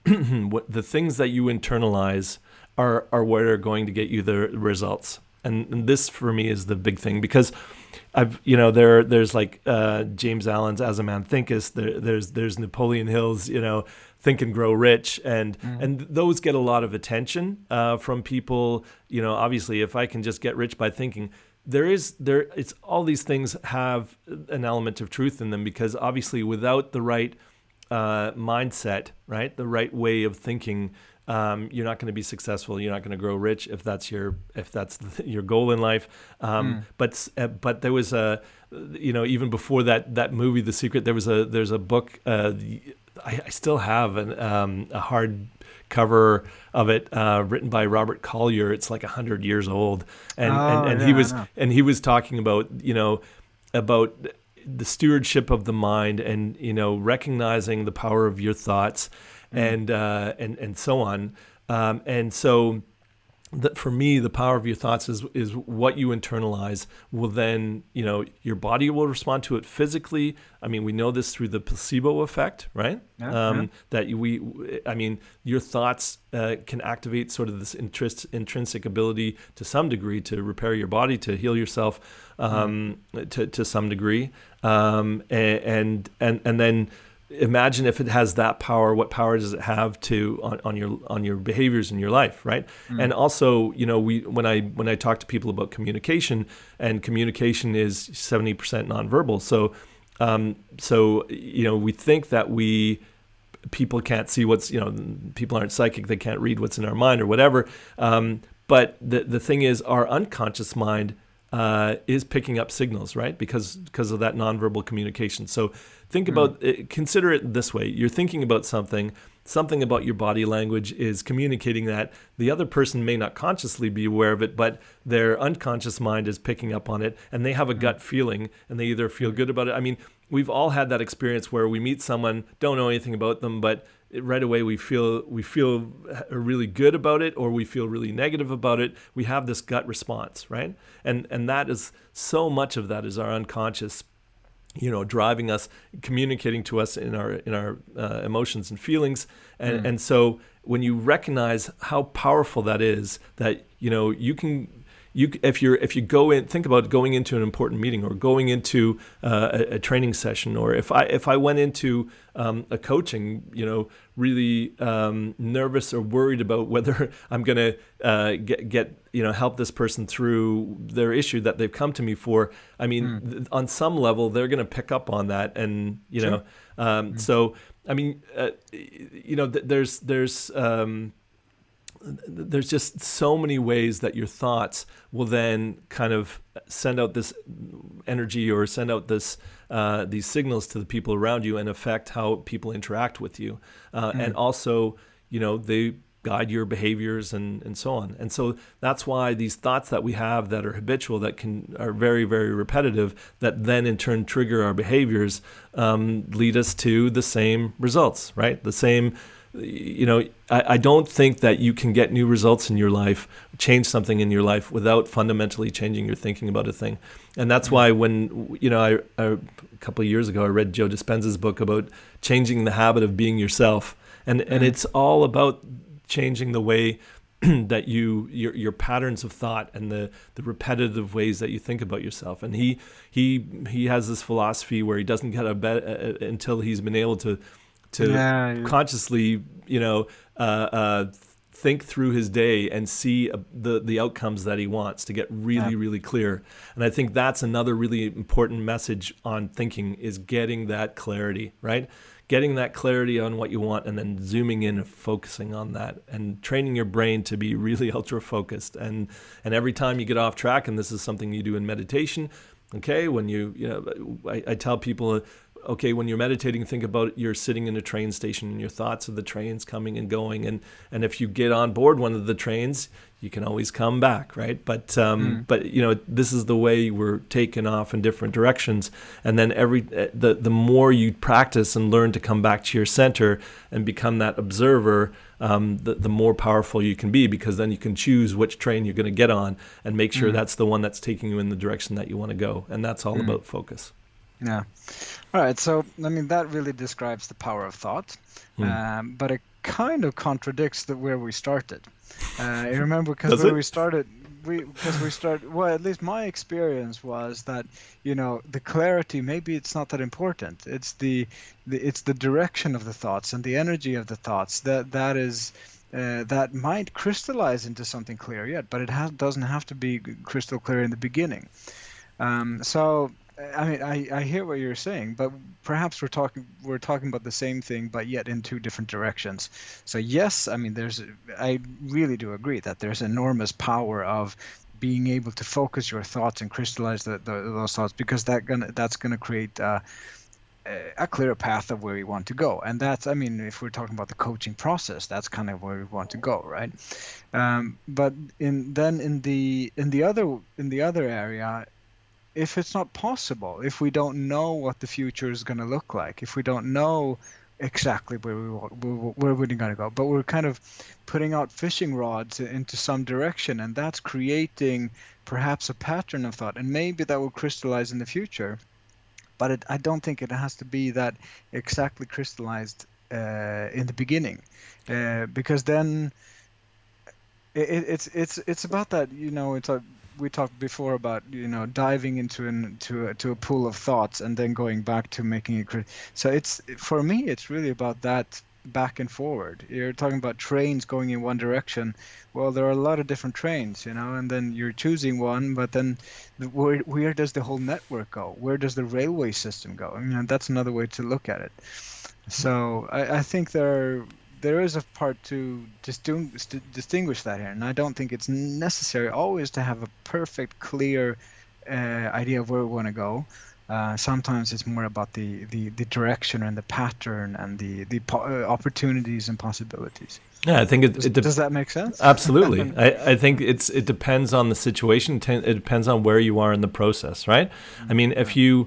the things that you internalize are what are going to get you the results. And this for me is the big thing, because there's like James Allen's As a Man Thinketh, there's Napoleon Hill's Think and Grow Rich, and Mm. and those get a lot of attention from people. Obviously, if I can just get rich by thinking, it's all these things have an element of truth in them, because obviously without the right mindset, right, the right way of thinking, you're not going to be successful. You're not going to grow rich if that's your goal in life. Mm. But there was even before that movie, The Secret, there's a book. I still have a hard cover of it, written by Robert Collier. It's like 100 years old, Oh and yeah, I know. he was talking about the stewardship of the mind, and recognizing the power of your thoughts, Mm. and so on, and so for me, the power of your thoughts is what you internalize will then, your body will respond to it physically. I mean, we know this through the placebo effect, right? Yeah, yeah. I mean, your thoughts can activate sort of this intrinsic ability to some degree to repair your body, to heal yourself, Mm. to some degree, and then imagine if it has that power. What power does it have on your behaviors in your life, right? Mm. And also, when I talk to people about communication, and communication is 70% nonverbal. So we think that people can't see people aren't psychic, they can't read what's in our mind or whatever. But the thing is, our unconscious mind is picking up signals, right? Because of that nonverbal communication. So Mm. consider it this way: you're thinking about something about your body language is communicating that. The other person may not consciously be aware of it, but their unconscious mind is picking up on it, and they have a Mm. gut feeling, and they either feel Mm. good about it. I mean, we've all had that experience where we meet someone, don't know anything about them, but right away we feel really good about it, or we feel really negative about it. We have this gut response, right? And that is, so much of that is our unconscious. driving us, communicating to us in our emotions and feelings. And so when you recognize how powerful that is, that if you go in, think about going into an important meeting or going into a training session, or if I went into a coaching, really nervous or worried about whether I'm going to get help this person through their issue that they've come to me for. I mean, on some level, they're going to pick up on that, and Sure. so I mean, there's just so many ways that your thoughts will then kind of send out this energy or send out these signals to the people around you and affect how people interact with you. And also, they guide your behaviors and so on. And so that's why these thoughts that we have that are habitual, that are very, very repetitive, that then in turn trigger our behaviors, lead us to the same results, right? The same. I don't think that you can get new results in your life, change something in your life without fundamentally changing your thinking about a thing. And that's why when, a couple of years ago, I read Joe Dispenza's book about changing the habit of being yourself. And it's all about changing the way that your patterns of thought and the repetitive ways that you think about yourself. And he has this philosophy where he doesn't get out of bed until he's been able to consciously, think through his day and see the outcomes that he wants, to get really, really clear. And I think that's another really important message on thinking, is getting that clarity, right? Getting that clarity on what you want, and then zooming in and focusing on that, and training your brain to be really ultra focused. And every time you get off track, and this is something you do in meditation, okay, when I tell people, okay, when you're meditating, think about you're sitting in a train station and your thoughts are the trains coming and going. And if you get on board one of the trains, you can always come back, right? But this is the way we're taken off in different directions. And then the more you practice and learn to come back to your center and become that observer, the more powerful you can be, because then you can choose which train you're going to get on and make sure that's the one that's taking you in the direction that you want to go. And that's all about focus. Yeah. All right. So, I mean, that really describes the power of thought, but it kind of contradicts where we started. You remember, because when we started, well, at least my experience was that, the clarity, maybe it's not that important. It's the direction of the thoughts and the energy of the thoughts that is that might crystallize into something clear yet, but it doesn't have to be crystal clear in the beginning. So, I mean, I hear what you're saying, but perhaps we're talking about the same thing, but yet in two different directions. So yes, I mean, I really do agree that there's enormous power of being able to focus your thoughts and crystallize those thoughts, because that's gonna create a clearer path of where we want to go. And that's, I mean, if we're talking about the coaching process, that's kind of where we want to go, right? But in the other area, if it's not possible, if we don't know what the future is going to look like, if we don't know exactly where we're going to go, but we're kind of putting out fishing rods into some direction, and that's creating perhaps a pattern of thought, and maybe that will crystallize in the future. But I don't think it has to be that exactly crystallized in the beginning, because then it's about that, we talked before about diving into a pool of thoughts and then going back to making it. So for me it's really about that back and forward. You're talking about trains going in one direction. Well, there are a lot of different trains, and then you're choosing one, but then where does the whole network go? Where does the railway system go? I mean, that's another way to look at it. So I think there is a part to distinguish that here, and I don't think it's necessary always to have a perfect, clear idea of where we want to go. Sometimes it's more about the direction and the pattern and the opportunities and possibilities. Yeah, I think does that make sense? Absolutely. I think it depends on the situation. It depends on where you are in the process, right? I mean, if you're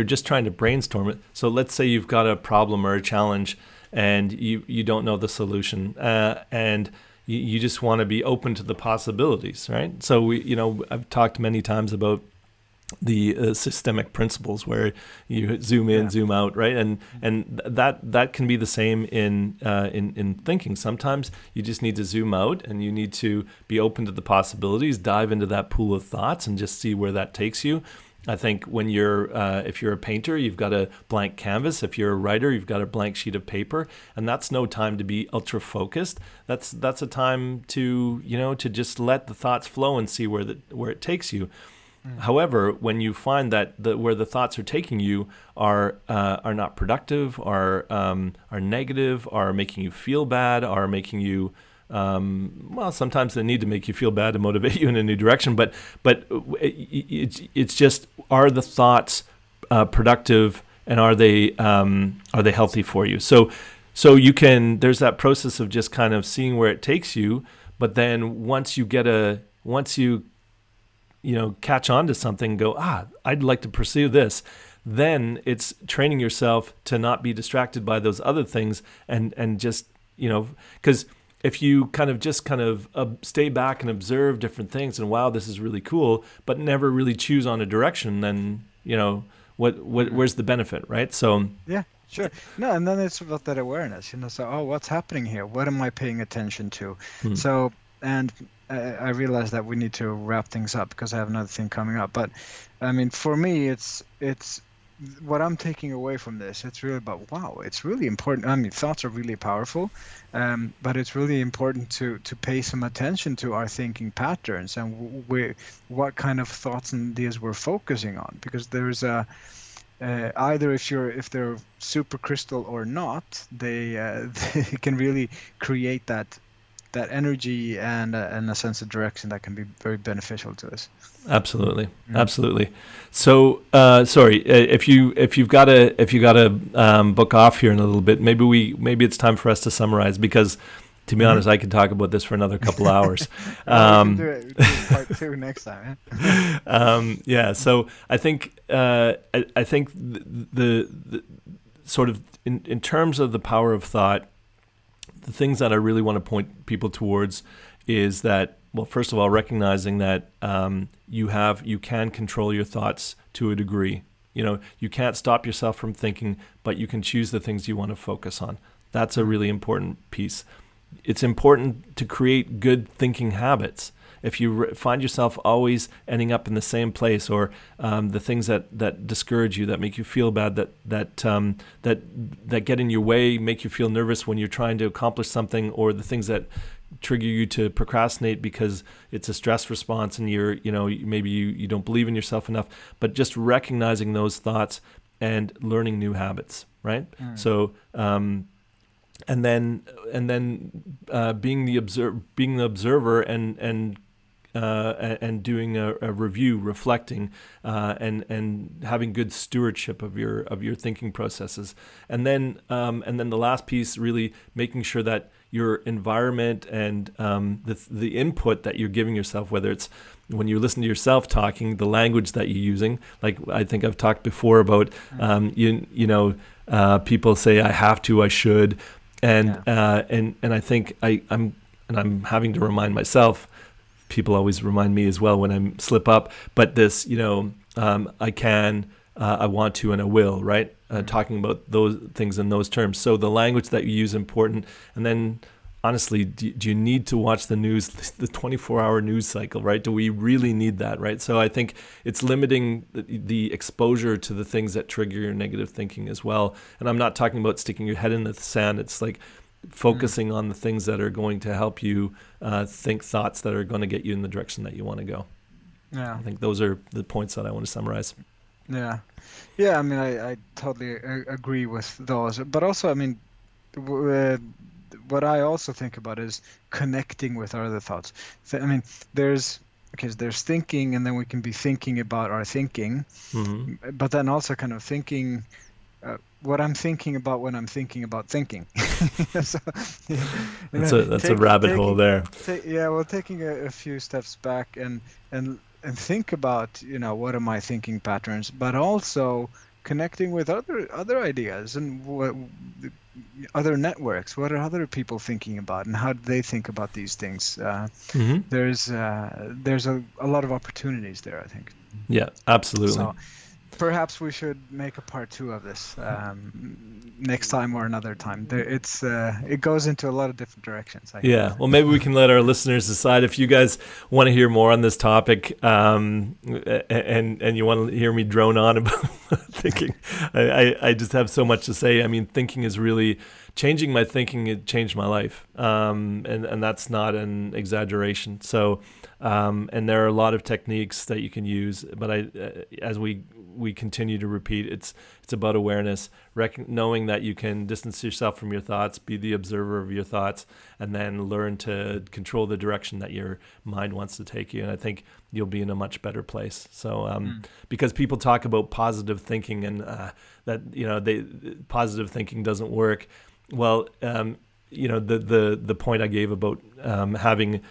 just trying to brainstorm it, so let's say you've got a problem or a challenge, and you don't know the solution, and you just want to be open to the possibilities, right? So I've talked many times about systemic principles where you zoom in, zoom out, right? And that can be the same in thinking. Sometimes you just need to zoom out, and you need to be open to the possibilities, dive into that pool of thoughts, and just see where that takes you. I think when if you're a painter, you've got a blank canvas. If you're a writer, you've got a blank sheet of paper, and that's no time to be ultra focused. That's a time to to just let the thoughts flow and see where it takes you. However, when you find that where the thoughts are taking you are not productive, are negative, are making you feel bad, are making you sometimes they need to make you feel bad to motivate you in a new direction. But it's just, are the thoughts productive, and are they healthy for you? So there's that process of just kind of seeing where it takes you. But then once you catch on to something, go, I'd like to pursue this. Then it's training yourself to not be distracted by those other things, and just, because if you kind of stay back and observe different things, and wow, this is really cool, but never really choose on a direction, then, where's the benefit, right? So yeah, sure. No, and then it's about that awareness, so, what's happening here? What am I paying attention to? So, and I realize that we need to wrap things up because I have another thing coming up. But I mean, for me, it's what I'm taking away from this. It's really about, wow, it's really important. I mean, thoughts are really powerful, but it's really important to pay some attention to our thinking patterns and what kind of thoughts and ideas we're focusing on. Because there's either if they're super crystal or not, they can really create that energy and a sense of direction that can be very beneficial to us. Absolutely. So, sorry, if you've got to book off here in a little bit, maybe it's time for us to summarize, because to be honest, I could talk about this for another couple hours. We can do it part 2 next time. Yeah. So I think the sort of in terms of the power of thought, the things that I really want to point people towards is that, well, first of all, recognizing that you can control your thoughts to a degree. You can't stop yourself from thinking, but you can choose the things you want to focus on. That's a really important piece. It's important to create good thinking habits. If you find yourself always ending up in the same place, or the things that discourage you, that make you feel bad, that get in your way, make you feel nervous when you're trying to accomplish something, or the things that trigger you to procrastinate because it's a stress response and maybe you don't believe in yourself enough, but just recognizing those thoughts and learning new habits, right? So and then being the observer and doing a review, reflecting, and having good stewardship of your thinking processes, and then the last piece, really making sure that your environment and the input that you're giving yourself, whether it's when you listen to yourself talking, the language that you're using. Like I think I've talked before about people say I have to, I should, and I think I'm having to remind myself. People always remind me as well when I slip up, but this, I can, I want to, and I will, right? Talking about those things in those terms. So the language that you use is important. And then, honestly, do you need to watch the news, the 24-hour news cycle, right? Do we really need that, right? So I think it's limiting the exposure to the things that trigger your negative thinking as well. And I'm not talking about sticking your head in the sand. It's like focusing on the things that are going to help you think thoughts that are going to get you in the direction that you want to go. Yeah, I think those are the points that I want to summarize. Yeah. I mean, I totally agree with those. But also, I mean, what I also think about is connecting with our other thoughts. I mean, there's thinking, and then we can be thinking about our thinking, but then also kind of thinking what I'm thinking about when I'm thinking about thinking. So, that's a rabbit hole there. Taking a few steps back and think about, what are my thinking patterns, but also connecting with other ideas and other networks. What are other people thinking about, and how do they think about these things? There's a lot of opportunities there, I think. Yeah, absolutely. So perhaps we should make a part two of this next time or another time. It goes into a lot of different directions, I Yeah, think. well, maybe we can let our listeners decide if you guys want to hear more on this topic, and you want to hear me drone on about thinking. I just have so much to say. I mean, thinking is really changing my thinking. It changed my life, and that's not an exaggeration. So, and there are a lot of techniques that you can use, but as we continue to repeat, it's about awareness, knowing that you can distance yourself from your thoughts, be the observer of your thoughts, and then learn to control the direction that your mind wants to take you. And I think you'll be in a much better place. So, because people talk about positive thinking and that positive thinking doesn't work. Well, the point I gave about having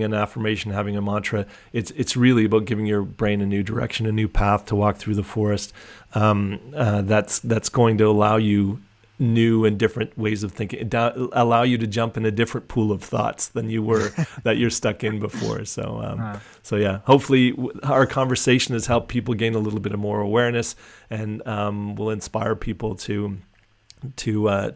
an affirmation, having a mantra, it's really about giving your brain a new direction, a new path to walk through the forest. That's going to allow you new and different ways of thinking, allow you to jump in a different pool of thoughts than you were that you're stuck in before. So yeah, hopefully our conversation has helped people gain a little bit of more awareness, and will inspire people to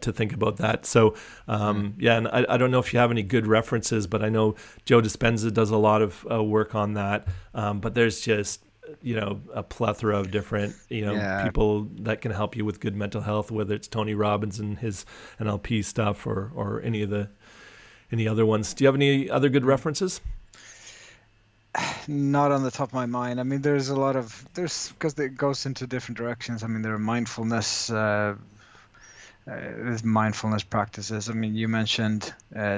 think about that. So yeah, and I don't know if you have any good references, but I know Joe Dispenza does a lot of work on that. But there's just a plethora of different people that can help you with good mental health, whether it's Tony Robbins and his NLP stuff or any other ones. Do you have any other good references? Not on the top of my mind. I mean, there's because it goes into different directions. I mean, there are there's mindfulness practices. I mean, you mentioned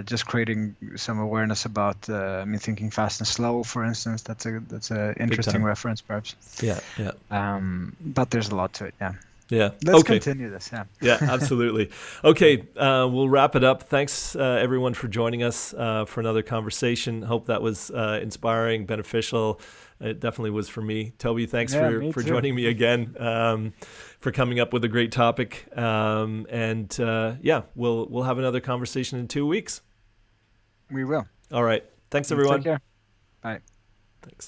just creating some awareness about, thinking fast and slow, for instance. That's a interesting reference, perhaps. Yeah. But there's a lot to it. Yeah. Yeah. Let's continue this. Yeah. Yeah, absolutely. Okay, we'll wrap it up. Thanks, everyone, for joining us for another conversation. Hope that was inspiring, beneficial. It definitely was for me. Toby, thanks for joining me again, for coming up with a great topic. We'll have another conversation in 2 weeks. We will. All right. Thanks, everyone. Take care. Bye. Thanks.